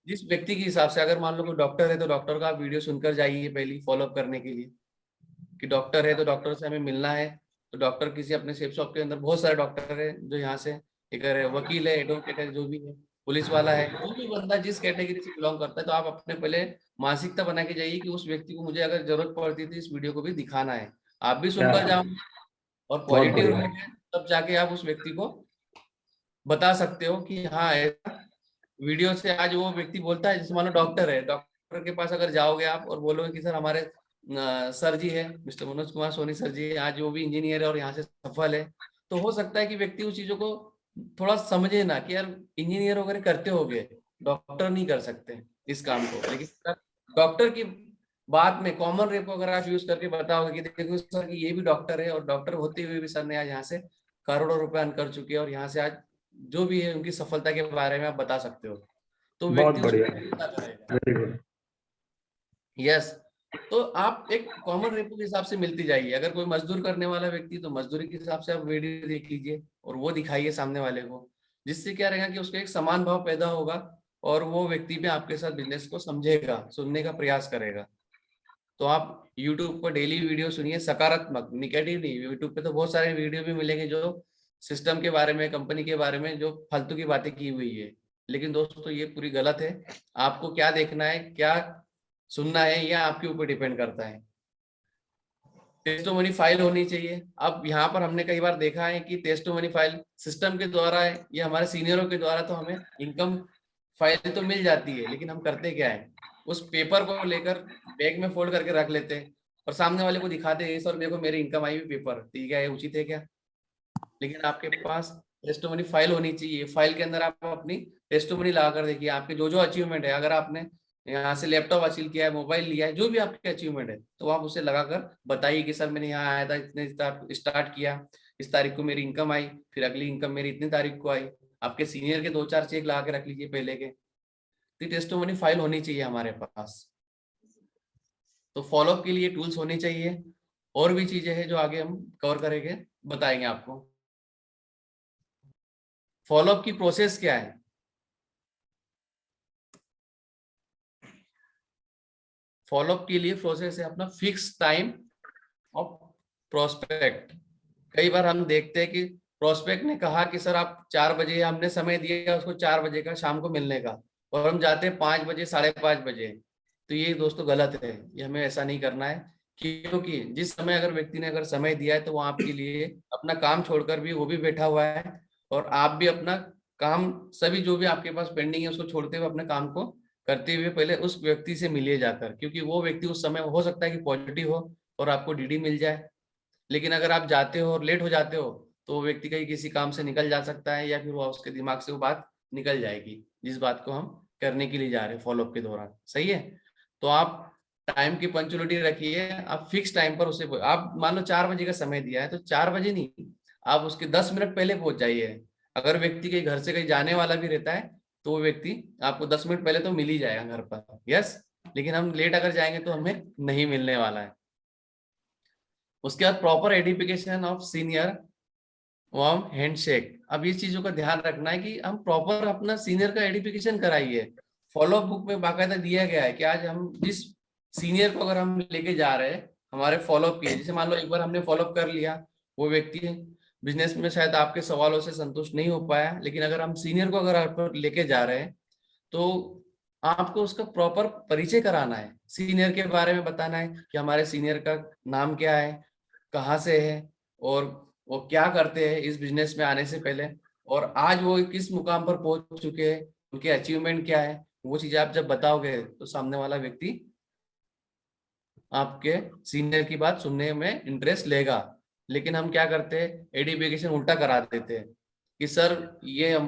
जिस व्यक्ति के हिसाब से, अगर मान लो कोई डॉक्टर है तो डॉक्टर का आप वीडियो सुनकर जाइए पहली फॉलोअप करने के लिए, कि डॉक्टर है तो डॉक्टर से हमें मिलना है, तो डॉक्टर किसी अपने सेफ शॉप के अंदर बहुत सारे डॉक्टर है जो यहाँ से एक वकील है, एडवोकेट है, जो भी है, पुलिस वाला है, जो भी बंदा जिस कैटेगरी से बिलोंग करता है, तो आप अपने पहले मानसिकता बना के जाइए कि उस व्यक्ति को मुझे अगर जरूरत पड़ती है तो इस वीडियो को भी दिखाना है। आप भी सुनकर जाओ और पॉजिटिव रहोगे तब जाके आप उस व्यक्ति को बता सकते हो कि हाँ ऐसा वीडियो से आज वो व्यक्ति बोलता है, जैसे मान लो डॉक्टर है, डॉक्टर के पास अगर जाओगे आप और बोलोगे कि सर हमारे सर जी है, मिस्टर मनोज कुमार सोनी सर जी है, आज वो भी इंजीनियर है और यहाँ से सफल है, तो हो सकता है कि व्यक्ति उस चीजों को थोड़ा समझे ना कि यार इंजीनियर वगैरह करते होगे, डॉक्टर नहीं कर सकते इस काम को। लेकिन डॉक्टर की बात में कॉमन रेपो अगर आप यूज करके बताओगे कि देखो सर कि ये भी डॉक्टर है और डॉक्टर होते हुए भी सर ने आज यहाँ से करोड़ों रुपए अर्न कर चुके हैं और यहाँ से आज जो भी है उनकी सफलता के बारे में आप बता सकते हो, तो बहुत व्यक्ति बढ़िया। यस। तो आप एक कॉमन रेपो के हिसाब से मिलती जाइए। अगर कोई मजदूर करने वाला व्यक्ति तो मजदूरी के हिसाब से आप वीडियो देख लीजिए और वो दिखाइए सामने वाले को, जिससे क्या रहेगा कि उसको एक समान भाव पैदा होगा और वो व्यक्ति भी आपके साथ बिजनेस को समझेगा, सुनने का प्रयास करेगा। तो आप YouTube पर डेली वीडियो सुनिए, सकारात्मक, निगेटिव नहीं। YouTube पे तो बहुत सारे वीडियो भी मिलेंगे जो सिस्टम के बारे में, कंपनी के बारे में, जो फालतू की बातें की हुई है, लेकिन दोस्तों ये पूरी गलत है। आपको क्या देखना है, क्या सुनना है, यह आपके ऊपर डिपेंड करता है। टेस्टिमोनी फाइल होनी चाहिए। अब यहाँ पर हमने कई बार देखा है कि टेस्टिमोनी फाइल सिस्टम के द्वारा है या हमारे सीनियरों के द्वारा, तो हमें इनकम फाइल तो मिल जाती है, लेकिन हम करते क्या है, उस पेपर को लेकर बैग में फोल्ड करके रख लेते हैं और सामने वाले को दिखाते हैं, सर देखो मेरी इनकम आई हुई पेपर, ठीक है, उचित है क्या? लेकिन आपके पास टेस्टिमोनी फाइल होनी चाहिए। फाइल के अंदर आप अपनी टेस्टिमोनी लगा कर देखिए, आपके जो जो अचीवमेंट है, अगर आपने यहाँ से लैपटॉप हासिल किया है, मोबाइल लिया है, जो भी आपके अचीवमेंट है, तो आप उसे लगाकर बताइए कि सर मैंने यहाँ आया था, इतने स्टार्ट किया, इस तारीख को मेरी इनकम आई, फिर अगली इनकम मेरी इतनी तारीख को आई। आपके सीनियर के 2-4 चेक लगा के रख लीजिए पहले के। तो टेस्टिमोनी फाइल होनी चाहिए हमारे पास। तो फॉलोअप के लिए टूल्स होने चाहिए, और भी चीजें हैं जो आगे हम कवर करेंगे, बताएंगे आपको। फॉलोअप की प्रोसेस क्या है? फॉलोअप के लिए प्रोसेस है अपना फिक्स टाइम ऑफ प्रोस्पेक्ट। कई बार हम देखते हैं कि प्रोस्पेक्ट ने कहा कि सर आप 4 बजे, हमने समय दिया उसको 4 बजे का शाम को मिलने का, और हम जाते हैं 5 बजे, 5:30 बजे। तो ये दोस्तों गलत है, ये हमें ऐसा नहीं करना है, क्योंकि जिस समय अगर व्यक्ति ने अगर समय दिया है तो वो आपके लिए अपना काम छोड़कर भी वो भी बैठा हुआ है, और आप भी अपना काम, सभी जो भी आपके पास पेंडिंग है उसको छोड़ते हुए अपने काम को करते हुए पहले उस व्यक्ति से मिलिए जाकर, क्योंकि वो व्यक्ति उस समय हो सकता है कि पॉजिटिव हो और आपको डीडी मिल जाए। लेकिन अगर आप जाते हो और लेट हो जाते हो तो वो व्यक्ति कहीं किसी काम से निकल जा सकता है, या फिर वो उसके दिमाग से वो बात निकल जाएगी जिस बात को हम करने के लिए जा रहे हैं फॉलोअप के दौरान। सही है? तो आप टाइम की पंक्चुअलिटी रखिए, आप फिक्स टाइम पर उसे, आप मान लो 4 बजे का समय दिया है तो 4 बजे नहीं, आप उसके 10 मिनट पहले पहुंच जाइए। अगर व्यक्ति कहीं घर से कहीं जाने वाला भी रहता है तो वो व्यक्ति आपको 10 मिनट पहले तो मिल ही जाएगा घर पर। यस। लेकिन हम लेट अगर जाएंगे तो हमें नहीं मिलने वाला है। उसके बाद proper edification of senior warm handshake. अब ये चीजों का ध्यान रखना है कि हम प्रॉपर अपना सीनियर का एडिफिकेशन कराइए। फॉलोअप बुक में बाकायदा दिया गया है कि आज हम जिस सीनियर को अगर हम लेके जा रहे हैं हमारे फॉलोअप के, जैसे मान लो एक बार हमने फॉलोअप कर लिया, वो व्यक्ति बिजनेस में शायद आपके सवालों से संतुष्ट नहीं हो पाया, लेकिन अगर हम सीनियर को अगर आप लेके जा रहे हैं तो आपको उसका प्रॉपर परिचय कराना है, सीनियर के बारे में बताना है कि हमारे सीनियर का नाम क्या है, कहाँ से है, और वो क्या करते हैं इस बिजनेस में आने से पहले, और आज वो किस मुकाम पर पहुंच चुके हैं, उनके अचीवमेंट क्या है। वो चीजें आप जब बताओगे तो सामने वाला व्यक्ति आपके सीनियर की बात सुनने में इंटरेस्ट लेगा। लेकिन हम क्या करते हैं, एडिफिकेशन उल्टा करा देते हैं कि सर ये हम,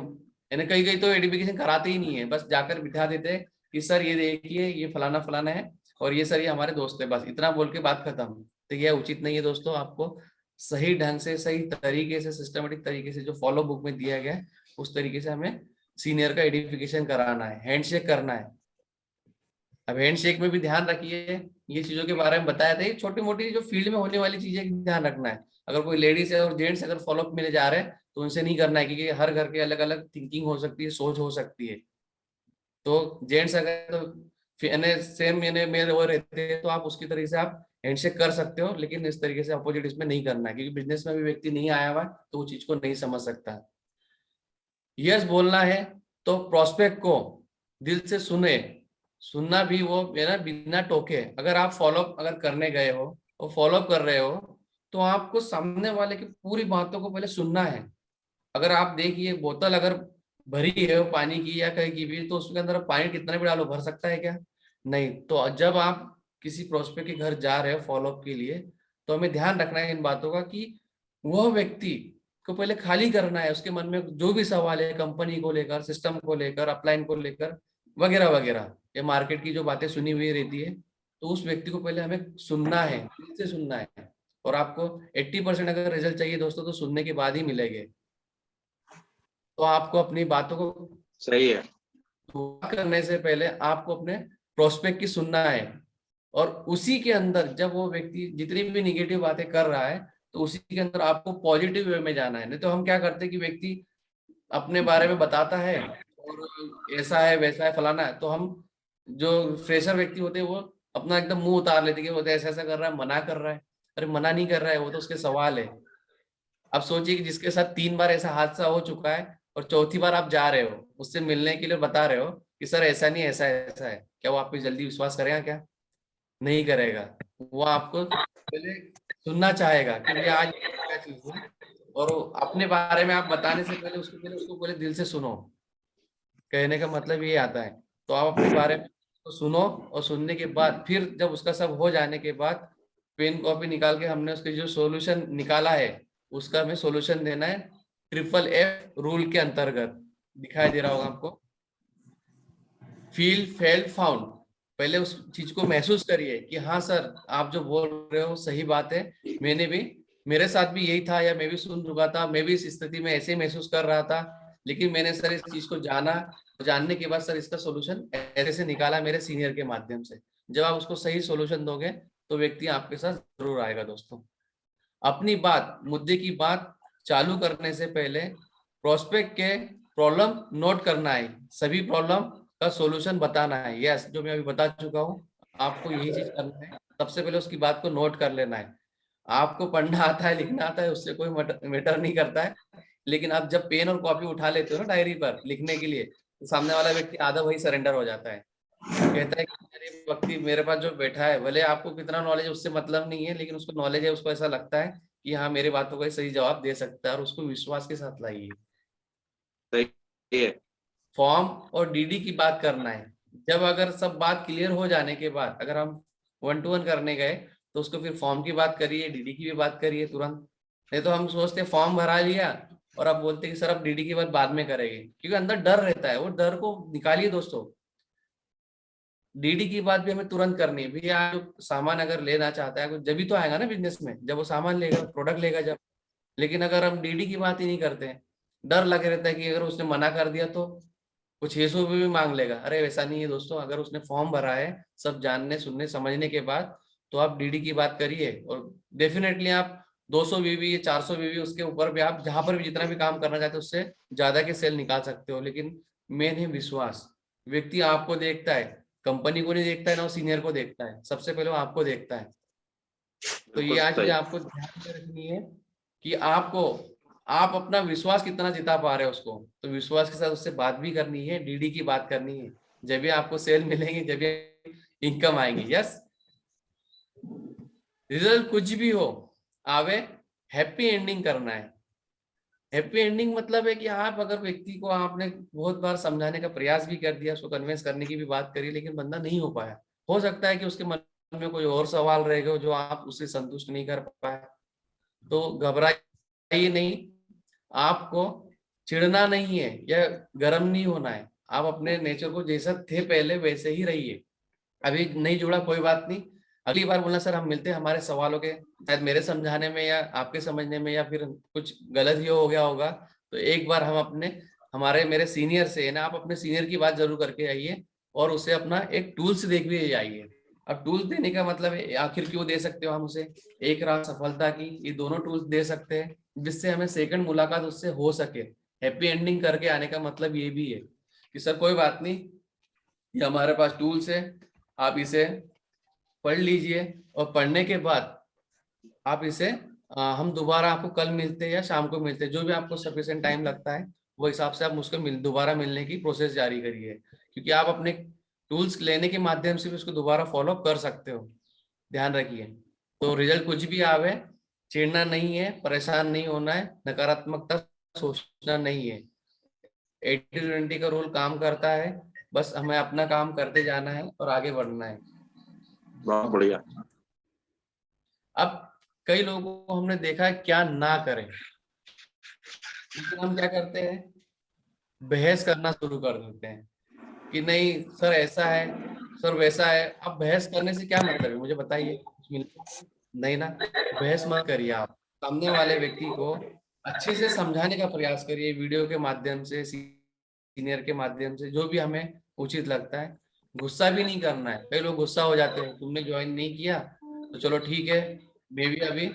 कई तो एडिफिकेशन कराते ही नहीं है, बस जाकर बिठा देते हैं कि सर ये देखिए ये फलाना फलाना है, और ये सर ये हमारे दोस्त है, बस इतना बोल के बात खत्म। तो यह उचित नहीं है दोस्तों। आपको सही ढंग से, सही तरीके से, सिस्टमेटिक तरीके से जो फॉलो बुक में दिया गया है उस तरीके से हमें सीनियर का एडिफिकेशन कराना है, हैंडशेक करना है। अब हैंडशेक में भी ध्यान रखिए, ये चीजों के बारे में बताया था, ये छोटी मोटी जो फील्ड में होने वाली चीजें ध्यान रखना है। अगर कोई लेडीज है और जेंट्स अगर फॉलोअप मिले जा रहे हैं तो उनसे नहीं करना है, क्योंकि हर घर के अलग अलग थिंकिंग हो सकती है, सोच हो सकती है। तो जेंट्स अगर तो सेम मेरे वो रहते हैं तो आप उसकी तरीके से आप हैंडशेक कर सकते हो, लेकिन इस तरीके से अपोजिट इसमें नहीं करना है, क्योंकि बिजनेस में भी व्यक्ति नहीं आया हुआ तो वो चीज को नहीं समझ सकता। यस बोलना है तो प्रोस्पेक्ट को दिल से सुने, सुनना भी वो मेरा बिना टोके। अगर आप फॉलोअप अगर करने गए हो और फॉलोअप कर रहे हो तो आपको सामने वाले की पूरी बातों को पहले सुनना है। अगर आप देखिए बोतल अगर भरी है पानी की या कहीं की भी, तो उसके अंदर पानी कितना भी डालो, भर सकता है क्या? नहीं। तो जब आप किसी प्रोस्पेक्ट के घर जा रहे हो फॉलोअप के लिए, तो हमें ध्यान रखना है इन बातों का कि वह व्यक्ति को पहले खाली करना है, उसके मन में जो भी सवाल है कंपनी को लेकर, सिस्टम को लेकर, अपलाइन को लेकर, वगैरह वगैरह, या मार्केट की जो बातें सुनी हुई रहती है, तो उस व्यक्ति को पहले हमें सुनना है, दिल से सुनना है। और आपको 80% अगर रिजल्ट चाहिए दोस्तों तो सुनने के बाद ही मिलेंगे। तो आपको अपनी बातों को सही है। करने से पहले आपको अपने प्रोस्पेक्ट की सुनना है, और उसी के अंदर जब वो व्यक्ति जितनी भी निगेटिव बातें कर रहा है तो उसी के अंदर आपको पॉजिटिव वे में जाना है। नहीं तो हम क्या करते हैं कि व्यक्ति अपने बारे में बताता है और ऐसा है वैसा है फलाना है, तो हम जो फ्रेशर व्यक्ति होते हैं वो अपना एकदम मुंह उतार लेते हैं कि वो तो ऐसा ऐसा कर रहा है, मना कर रहा है। अरे मना नहीं कर रहा है, वो तो उसके सवाल है। अब सोचिए कि जिसके साथ 3 बार ऐसा हादसा हो चुका है और चौथी बार आप जा रहे हो उससे मिलने के लिए, बता रहे हो कि सर ऐसा नहीं ऐसा ऐसा है, क्या वो आप पे जल्दी विश्वास करेगा? क्या नहीं करेगा। वो आपको पहले सुनना चाहेगा कि भैया आज क्या चीज है, और अपने बारे में आप बताने से पहले उसको पहले दिल से सुनो। कहने का मतलब ये आता है। तो आप अपने बारे में तो सुनो, और सुनने के बाद फिर जब उसका सब हो जाने के बाद पेन कॉपी निकाल के हमने उसके जो सॉल्यूशन निकाला है उसका हमें सॉल्यूशन देना है, FFF रूल के अंतर्गत। दिखाई दे रहा होगा आपको, फील फेल फाउंड। पहले उस चीज को महसूस करिए कि हाँ सर आप जो बोल रहे हो सही बात है, मैंने भी, मेरे साथ भी यही था, या मैं भी सुन चुका था, मैं भी इस स्थिति में ऐसे महसूस कर रहा था, लेकिन मैंने सर इस चीज को जाना, जानने के बाद सर इसका सॉल्यूशन ऐसे से निकाला मेरे सीनियर के माध्यम से। जब आप उसको सही सॉल्यूशन दोगे तो व्यक्ति आपके साथ जरूर आएगा। दोस्तों, अपनी बात, मुद्दे की बात चालू करने से पहले प्रोस्पेक्ट के प्रॉब्लम नोट करना है, सभी प्रॉब्लम का सॉल्यूशन बताना है। यस, जो मैं अभी बता चुका हूँ, आपको यही चीज करना है। सबसे पहले उसकी बात को नोट कर लेना है। आपको पढ़ना आता है, लिखना आता है, उससे कोई मैटर नहीं करता है, लेकिन आप जब पेन और कॉपी उठा लेते हो ना डायरी पर लिखने के लिए, तो सामने वाला व्यक्ति आधा वही सरेंडर हो जाता है, कहता है कि अरे व्यक्ति मेरे पास जो बैठा है, भले आपको कितना नॉलेज है उससे मतलब नहीं है, लेकिन उसको नॉलेज है, उसको ऐसा लगता है कि हाँ मेरी बातों का सही जवाब दे सकता है, और उसको विश्वास के साथ लाइए। सही है। फॉर्म और डीडी की बात करना है। जब अगर सब बात क्लियर हो जाने के बाद अगर हम 1 to 1 करने गए तो उसको फिर फॉर्म की बात करिए, डीडी की भी बात करिए तुरंत। नहीं तो हम सोचते फॉर्म भरा लिया और आप बोलते कि सर अब डीडी की बात बाद में करेंगे, क्योंकि अंदर डर रहता है, वो डर को निकालिए दोस्तों। डीडी की बात भी हमें तुरंत करनी है। भैया जो सामान अगर लेना चाहता है जब भी तो आएगा ना बिजनेस में, जब वो सामान लेगा, प्रोडक्ट लेगा जब। लेकिन अगर हम डीडी की बात ही नहीं करते हैं, डर लगे रहता है कि अगर उसने मना कर दिया तो कुछ 600 भी मांग लेगा। अरे वैसा नहीं है दोस्तों, अगर उसने फॉर्म भरा है सब जानने सुनने समझने के बाद, तो आप डीडी की बात करिए, और डेफिनेटली आप 200 बीवी 400 बीवी उसके ऊपर भी आप जहां पर भी जितना भी काम करना चाहते हो उससे ज्यादा के सेल निकाल सकते हो। लेकिन मेन है विश्वास। व्यक्ति आपको देखता है, कंपनी को नहीं देखता है, ना सीनियर को देखता है, सबसे पहले वो आपको देखता है। तो ये आज भी आपको ध्यान में रखनी है कि आपको आप अपना विश्वास कितना जिता पा रहे हो उसको। तो विश्वास के साथ उससे बात भी करनी है, डीडी की बात करनी है, जब भी आपको सेल मिलेंगे, जब भी इनकम आएंगी। यस, रिजल्ट कुछ भी हो आवे, हैप्पी एंडिंग करना है। हैप्पी एंडिंग मतलब है कि आप अगर व्यक्ति को आपने बहुत बार समझाने का प्रयास भी कर दिया, उसको कन्विंस करने की भी बात करी, लेकिन बंदा नहीं हो पाया, हो सकता है कि उसके मन में कोई और सवाल रहेगा जो आप उससे संतुष्ट नहीं कर पाए, तो घबराइए नहीं। आपको चिढ़ना नहीं है या गर्म नहीं होना है, आप अपने नेचर को जैसा थे पहले वैसे ही रहिए। अभी नहीं जुड़ा कोई बात नहीं, अगली बार बोलना सर हम मिलते हैं, हमारे सवालों के शायद मेरे समझाने में या आपके समझने में या फिर कुछ गलत ही हो गया होगा, तो एक बार हम अपने मेरे सीनियर से ना, आप अपने सीनियर की बात जरूर करके आइए, और उसे अपना एक टूल्स देख भी जाइए। अब टूल्स देने का मतलब है, आखिर क्यों दे सकते हो हम उसे, एक रात सफलता की, ये दोनों टूल्स दे सकते हैं जिससे हमें सेकंड मुलाकात उससे हो सके। हैप्पी एंडिंग करके आने का मतलब ये भी है कि सर कोई बात नहीं, ये हमारे पास टूल्स है, आप इसे पढ़ लीजिए, और पढ़ने के बाद आप इसे हम दोबारा आपको कल मिलते हैं या शाम को मिलते हैं, जो भी आपको सफिशिएंट टाइम लगता है वो हिसाब से आप मुझको दोबारा मिलने की प्रोसेस जारी करिए, क्योंकि आप अपने टूल्स लेने के माध्यम से भी उसको दोबारा फॉलो कर सकते हो। ध्यान रखिए। तो रिजल्ट कुछ भी आवे, चिढ़ना नहीं है, परेशान नहीं होना है, नकारात्मकता सोचना नहीं है। 80-20 का रूल काम करता है, बस हमें अपना काम करते जाना है और आगे बढ़ना है। बहुत बढ़िया। अब कई लोगों को हमने देखा है क्या ना करें, लेकिन हम क्या करते हैं, बहस करना शुरू कर देते हैं कि नहीं सर ऐसा है, सर वैसा है। अब बहस करने से क्या मतलब है, मुझे बताइए, कुछ मिलता है? नहीं ना। बहस मत करिए, आप सामने वाले व्यक्ति को अच्छे से समझाने का प्रयास करिए, वीडियो के माध्यम से, सीनियर के माध्यम से, जो भी हमें उचित लगता है। गुस्सा भी नहीं करना है, कई लोग गुस्सा हो जाते हैं, तुमने ज्वाइन नहीं किया तो चलो ठीक है, मैं भी अभी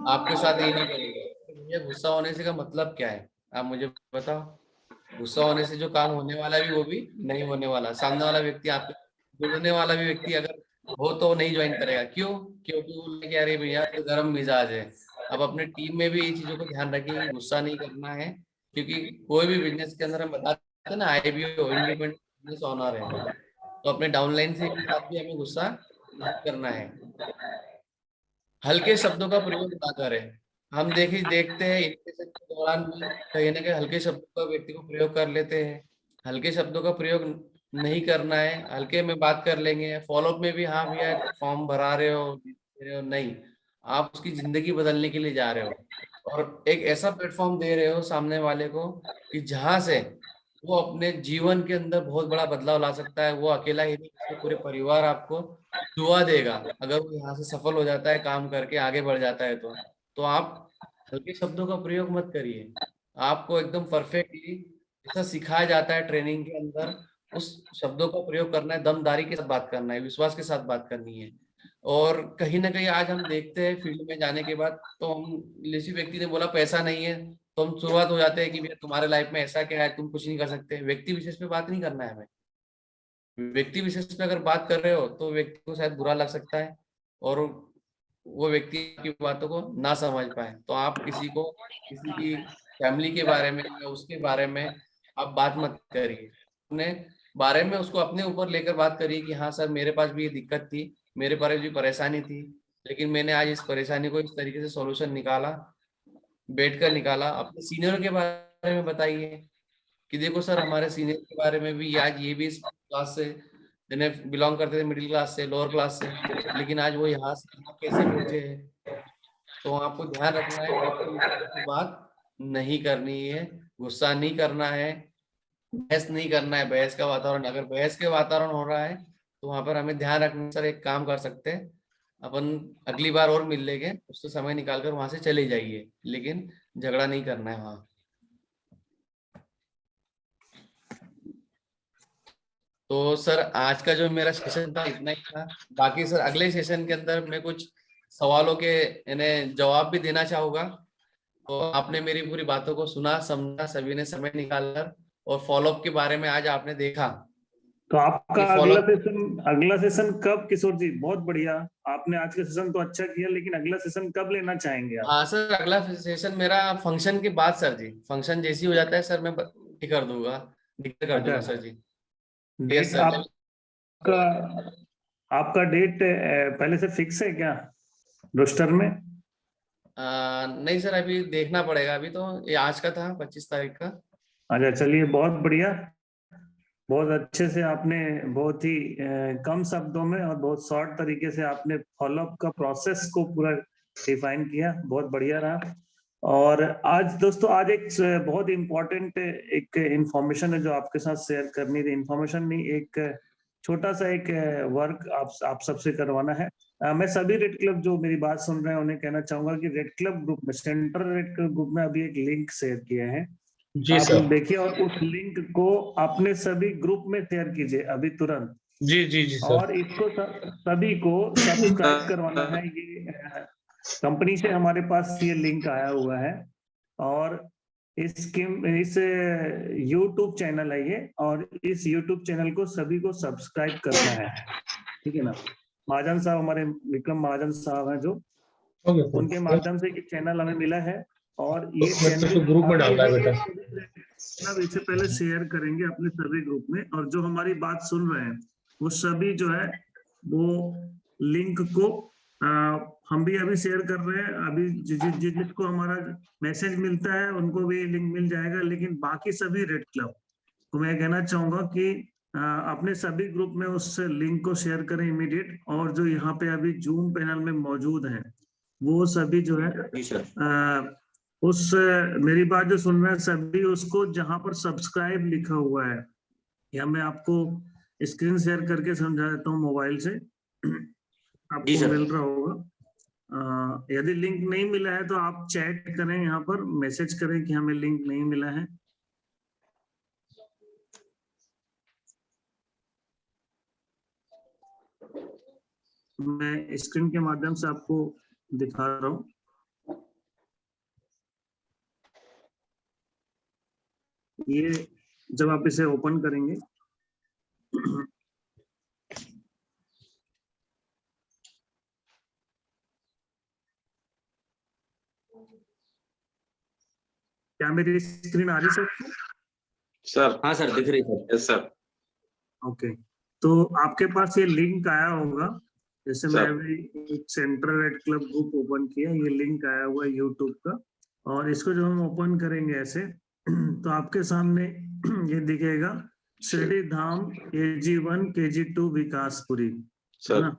आपके साथ ये नहीं करूंगा। भैया गुस्सा होने से का मतलब क्या है, आप मुझे बताओ। गुस्सा होने से जो काम होने वाला भी वो भी नहीं होने वाला। सामने वाला व्यक्ति, आपके जुड़ने वाला भी व्यक्ति अगर हो तो नहीं ज्वाइन करेगा। क्यों? क्योंकि वो लेके अरे भैया तो गर्म मिजाज है। अब अपने टीम में भी ये चीजों को ध्यान रखिए कि गुस्सा नहीं करना है, क्योंकि कोई भी बिजनेस के अंदर हम बताते हैं ना, IBO इंडिपेंडेंट बिजनेस ओनर है, तो अपने डाउनलाइन से के साथ भी हमें गुस्सा नहीं करना है। हल्के शब्दों का प्रयोग ना करें। हम देखते हैं इन्फेक्शन के दौरान भी कहीं ना कहीं हल्के शब्दों का व्यक्ति को प्रयोग कर लेते हैं। हल्के शब्दों का प्रयोग नहीं करना है, हल्के में बात कर लेंगे, फॉलोअप में भी हाँ भैया फॉर्म भरा रहे हो, दे रहे हो, नहीं, आप उसकी जिंदगी बदलने के लिए जा रहे हो और एक ऐसा प्लेटफॉर्म दे रहे हो सामने वाले को कि जहां से वो अपने जीवन के अंदर बहुत बड़ा बदलाव ला सकता है। वो अकेला ही नहीं, उसके पूरे परिवार आपको दुआ देगा अगर वो यहाँ से सफल हो जाता है, काम करके आगे बढ़ जाता है। तो आप हल्के शब्दों का प्रयोग मत करिए। आपको एकदम परफेक्टली जैसा सिखाया जाता है ट्रेनिंग के अंदर, उस शब्दों का प्रयोग करना है, दमदारी के साथ बात करना है, विश्वास के साथ बात करनी है। और कहीं ना कहीं आज हम देखते हैं फील्ड में जाने के बाद, तो हम किसी व्यक्ति ने बोला पैसा नहीं है, तो हम शुरुआत हो जाते हैं कि भैया तुम्हारे लाइफ में ऐसा क्या है, तुम कुछ नहीं कर सकते। व्यक्ति विशेष पे बात नहीं करना है हमें। व्यक्ति विशेष पे अगर बात कर रहे हो तो व्यक्ति को शायद बुरा लग सकता है और वो व्यक्ति की बातों को ना समझ पाए। तो आप किसी को, किसी की फैमिली के बारे में या उसके बारे में आप बात मत करिए। अपने बारे में उसको अपने ऊपर लेकर बात करिए कि हाँ सर मेरे पास भी ये दिक्कत थी, मेरे पास भी परेशानी थी, लेकिन मैंने आज इस परेशानी को इस तरीके से सॉल्यूशन निकाला, बैठकर निकाला। अपने सीनियर के बारे में बताइए कि देखो सर हमारे सीनियर के बारे में भी, आज ये भी इस क्लास से, जिन्हें बिलोंग करते थे मिडिल क्लास से, लोअर क्लास से, लेकिन आज वो यहाँ से यहाँ कैसे पहुंचे हैं। तो आपको ध्यान रखना है, व्यक्ति बात नहीं करनी है, गुस्सा नहीं करना है, बहस नहीं करना है। बहस का वातावरण, अगर बहस के वातावरण हो रहा है तो वहां पर हमें ध्यान रखना। सर एक काम कर सकते हैं, अपन अगली बार और मिल लेंगे, उससे समय निकाल कर वहां से चले जाइए, लेकिन झगड़ा नहीं करना है वहां। तो सर आज का जो मेरा सेशन था इतना ही था। बाकी सर अगले सेशन के अंदर मैं कुछ सवालों के इन्हें जवाब भी देना चाहूंगा। तो आपने मेरी पूरी बातों को सुना, समझा, सभी ने समय निकालकर, और फॉलोअप के बारे में आज आपने देखा। तो आपका ये follow- अगला सेशन कब किशोर जी? बहुत बढ़िया, आपने आज का सेशन तो अच्छा किया, लेकिन अगला सेशन कब लेना चाहेंगे आप? हाँ सर, अगला सेशन मेरा फंक्शन के बाद सर जी, फंक्शन जैसी हो जाता है सर मैं ये कर दूंगा, डिक्लेयर कर दूंगा sir ji. Yes date sir. आपका आपका डेट पहले से फिक्स है क्या रोस्टर में? नहीं सर, अभी देखना पड़ेगा। अभी तो ये आज का था 25 तारीख का। अच्छा चलिए, बहुत बढ़िया, बहुत अच्छे से आपने, बहुत ही कम शब्दों में और बहुत शॉर्ट तरीके से आपने फॉलोअप का प्रोसेस को पूरा डिफाइन किया, बहुत बढ़िया रहा। और आज दोस्तों, आज एक बहुत इम्पोर्टेंट एक इंफॉर्मेशन है जो आपके साथ शेयर करनी थी। इंफॉर्मेशन नहीं, एक छोटा सा एक वर्क आप सबसे करवाना है। मैं सभी रेड क्लब जो मेरी बात सुन रहे हैं उन्हें कहना चाहूंगा कि रेड क्लब ग्रुप में, सेंट्रल रेड क्लब ग्रुप में अभी एक लिंक शेयर किया है। जी आप सर। देखिए और उस लिंक को अपने सभी ग्रुप में शेयर कीजिए अभी तुरंत। जी जी जी सर। और इसको सभी को सब्सक्राइब करवाना है। ये कंपनी से हमारे पास ये लिंक आया हुआ है और इस YouTube चैनल है ये, और इस YouTube चैनल को सभी को सब्सक्राइब करना है, ठीक है ना। महाजन साहब, हमारे विक्रम महाजन साहब हैं जो, उनके माध्यम से ये चैनल हमें मिला है और ये चैनल ग्रुप में डालना है बेटा। मतलब इससे पहले शेयर करेंगे अपने सभी ग्रुप में, और जो हमारी बात सुन रहे हैं वो सभी जो है वो लिंक को हम भी अभी शेयर कर रहे हैं। अभी जिसको हमारा मैसेज मिलता है उनको भी लिंक मिल जाएगा, लेकिन बाकी सभी रेड क्लब को मैं कहना चाहूंगा कि अपने सभी ग्रुप में उस लिंक को शेयर करें इमीडिएट। और जो यहाँ पे अभी जूम पैनल में मौजूद हैं वो सभी जो है उस मेरी बात जो सुन रहे हैं सभी उसको जहां पर सब्सक्राइब लिखा हुआ है, या मैं आपको स्क्रीन शेयर करके समझा देता हूँ मोबाइल से, आपको मिल रहा होगा। यदि लिंक नहीं मिला है तो आप चैट करें, यहाँ पर मैसेज करें कि हमें लिंक नहीं मिला है। मैं स्क्रीन के माध्यम से आपको दिखा रहा हूँ। ये जब आप इसे ओपन करेंगे क्या मेरी स्क्रीन आ रही सर? सर हाँ सर, दिख रही है। Yes sir. ओके, तो आपके पास ये लिंक आया होगा। जैसे मैं सर। अभी एक central red club group open किया, ये लिंक आया हुआ है यूट्यूब का, और इसको जब हम ओपन करेंगे ऐसे तो आपके सामने ये दिखेगा शिरडी धाम KG1 KG2 विकासपुरी, है सर। ना।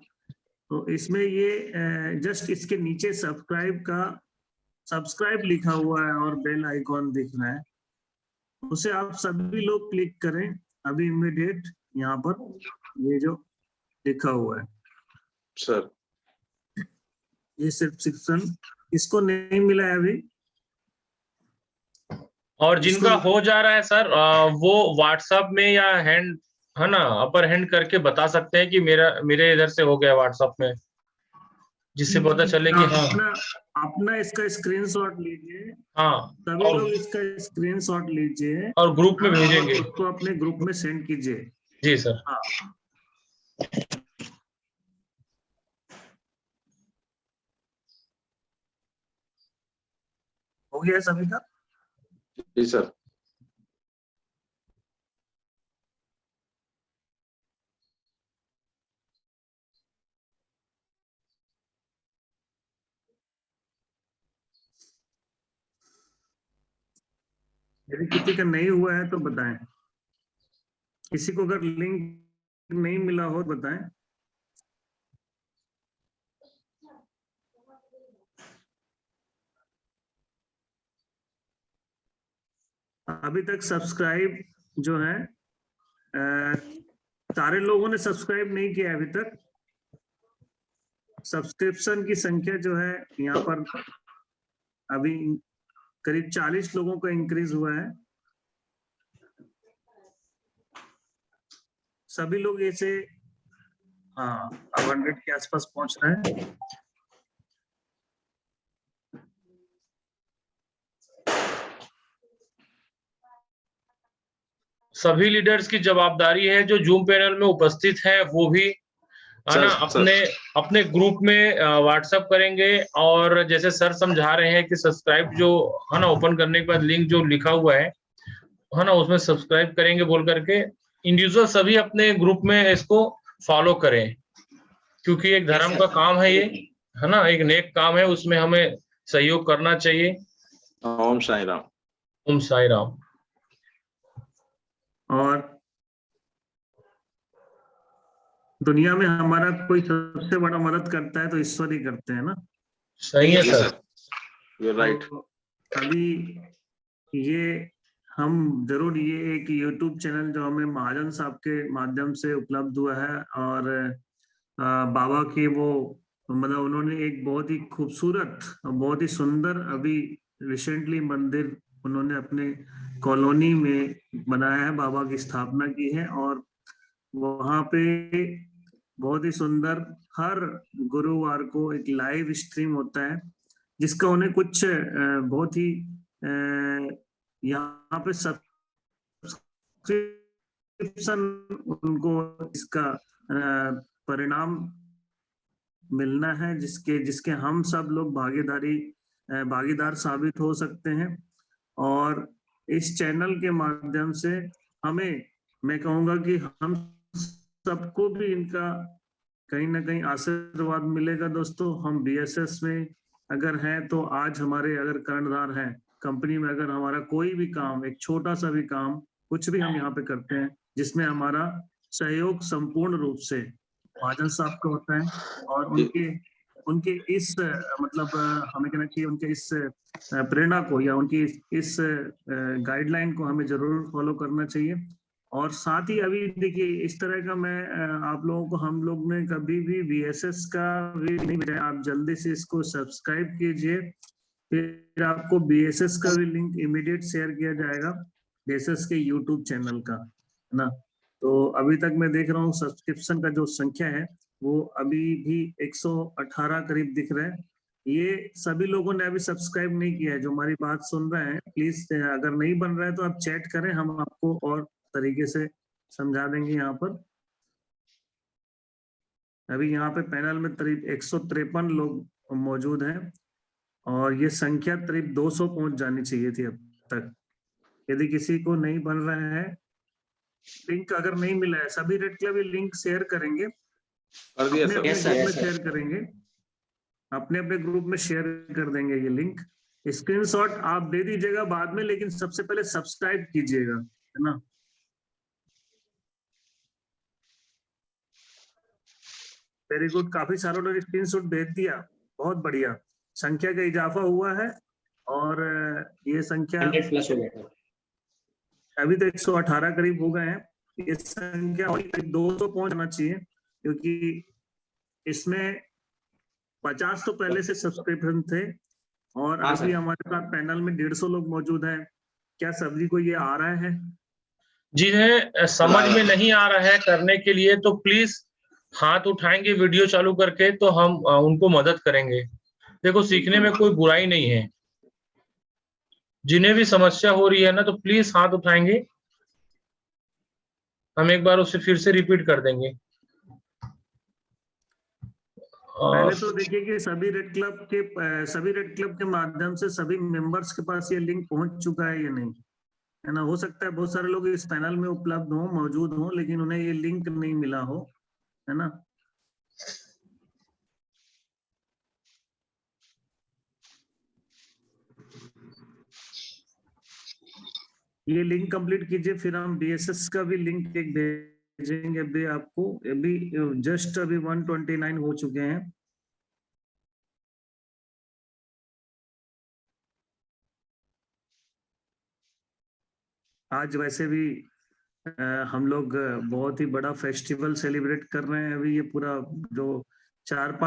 तो इसमें ये जस्ट इसके नीचे सब्सक्राइब लिखा हुआ है और बेल आइकॉन दिख रहा है, उसे आप सभी लोग क्लिक करें अभी इमीडिएट। यहाँ पर ये जो लिखा हुआ है सर। ये सब्सक्रिप्शन, इसको नहीं मिला है अभी, और जिनका हो जा रहा है सर वो व्हाट्सएप में या हैंड है ना अपर हैंड करके बता सकते हैं कि मेरे इधर से हो गया व्हाट्सएप में, जिससे पता चले कि हाँ अपना इसका स्क्रीनशॉट लीजिए। हाँ, सभी लोग इसका स्क्रीनशॉट लीजिए और ग्रुप में भेजेंगे। उसको अपने ग्रुप में सेंड कीजिए। जी सर। हाँ, हो गया सभी का? जी सर। यदि किसी का नहीं हुआ है तो बताएं, किसी को अगर लिंक नहीं मिला हो तो बताएं। अभी तक सब्सक्राइब जो है सारे लोगों ने सब्सक्राइब नहीं किया अभी तक। सब्सक्रिप्शन की संख्या जो है यहाँ पर अभी करीब 40 लोगों का इंक्रीज हुआ है। सभी लोग ऐसे हाँ अब 100 के आसपास पहुंच रहे हैं। सभी लीडर्स की जवाबदारी है जो जूम पैनल में उपस्थित हैं वो भी है ना अपने ग्रुप में व्हाट्सएप करेंगे, और जैसे सर समझा रहे हैं कि सब्सक्राइब जो है ना ओपन करने के बाद लिंक जो लिखा हुआ है ना उसमें सब्सक्राइब करेंगे बोल करके इंडिविजुअल सभी अपने ग्रुप में इसको फॉलो करें, क्योंकि एक धर्म का काम है ये, है ना, एक नेक काम है, उसमें हमें सहयोग करना चाहिए। ओम साई राम। ओम साई राम। और दुनिया में हमारा कोई सबसे बड़ा मदद करता है तो ईश्वर ही करते हैं ना। सही है सर, यू राइट। अभी ये हम जरूर ये एक YouTube चैनल जो हमें महाजन साहब के माध्यम से उपलब्ध हुआ है, और बाबा की वो मतलब उन्होंने एक बहुत ही खूबसूरत बहुत ही सुंदर अभी रिसेंटली मंदिर उन्होंने अपने कॉलोनी में बनाया है, बाबा की स्थापना की है, और वहाँ पे बहुत ही सुंदर हर गुरुवार को एक लाइव स्ट्रीम होता है, जिसका उन्हें कुछ बहुत ही यहाँ पे सब्सक्रिप्शन उनको इसका परिणाम मिलना है, जिसके हम सब लोग भागीदार साबित हो सकते हैं। और इस चैनल के माध्यम से मैं कहूँगा कि हम सबको भी इनका कहीं ना कहीं आशीर्वाद मिलेगा। दोस्तों, हम BSS में अगर हैं तो आज हमारे अगर कर्णधार हैं कंपनी में, अगर हमारा कोई भी काम, एक छोटा सा भी काम, कुछ भी हम यहाँ पे करते हैं जिसमें हमारा सहयोग संपूर्ण रूप से महाजन साहब का होता है, और उनके इस मतलब हमें कहना चाहिए उनके इस प्रेरणा को या उनकी इस गाइडलाइन को हमें जरूर फॉलो करना चाहिए। और साथ ही अभी देखिए इस तरह का मैं आप लोगों को, हम लोग ने कभी भी BSS का भी नहीं भेजा, आप जल्दी से इसको सब्सक्राइब कीजिए, फिर आपको BSS का भी लिंक इमीडिएट शेयर किया जाएगा, BSS के YouTube चैनल का, है ना। तो अभी तक मैं देख रहा हूँ सब्सक्रिप्शन का जो संख्या है वो अभी भी 118 करीब दिख रहा है। ये सभी लोगों ने अभी सब्सक्राइब नहीं किया है जो हमारी बात सुन रहे हैं। प्लीज अगर नहीं बन रहा है तो आप चैट करें, हम आपको और तरीके से समझा देंगे। यहाँ पर अभी यहाँ पे पैनल में करीब 153 लोग मौजूद हैं, और ये संख्या करीब 200 पहुंच जानी चाहिए थी अब तक। यदि किसी को नहीं बन रहा है, लिंक अगर नहीं मिला है, सभी रेड क्लब लिंक शेयर करेंगे, अपने अपने ग्रुप में शेयर करेंगे, अपने अपने ग्रुप में शेयर कर देंगे ये लिंक। स्क्रीनशॉट आप दे दीजिएगा बाद में, लेकिन सबसे पहले सब्सक्राइब कीजिएगा, है ना। वेरी गुड, काफी सारों ने स्क्रीनशॉट भेज दिया, बहुत बढ़िया। संख्या का इजाफा हुआ है, और ये संख्या 100 प्लस हो गया, अभी तो 118 करीब हो गए हैं। ये संख्या 200 पहुंचना चाहिए, क्योंकि इसमें 50 तो पहले से सब्सक्रिप्शन थे, और अभी हमारे साथ पैनल में 150 लोग मौजूद हैं। क्या सभी को ये आ रहा है? जिन्हें समझ में नहीं आ रहा है करने के लिए, तो प्लीज हाथ उठाएंगे वीडियो चालू करके, तो हम उनको मदद करेंगे। देखो, सीखने में कोई बुराई नहीं है। जिन्हें भी समस्या हो रही है ना, तो प्लीज हाथ उठाएंगे, हम एक बार उसे फिर से रिपीट कर देंगे। पहले तो देखिए कि सभी रेड क्लब के माध्यम से सभी मेंबर्स के पास ये लिंक पहुंच चुका है या नहीं, है ना। हो सकता है बहुत सारे लोग इस पैनल में उपलब्ध हो, मौजूद हो, लेकिन उन्हें ये लिंक नहीं मिला हो, है ना। ये लिंक कंप्लीट कीजिए, फिर हम BSS का भी लिंक एक भेजेंगे अभी आपको। अभी जस्ट अभी 129 हो चुके हैं। आज वैसे भी हम लोग बहुत ही बड़ा फेस्टिवल सेलिब्रेट कर रहे हैं। अभी ये पूरा जो 4-5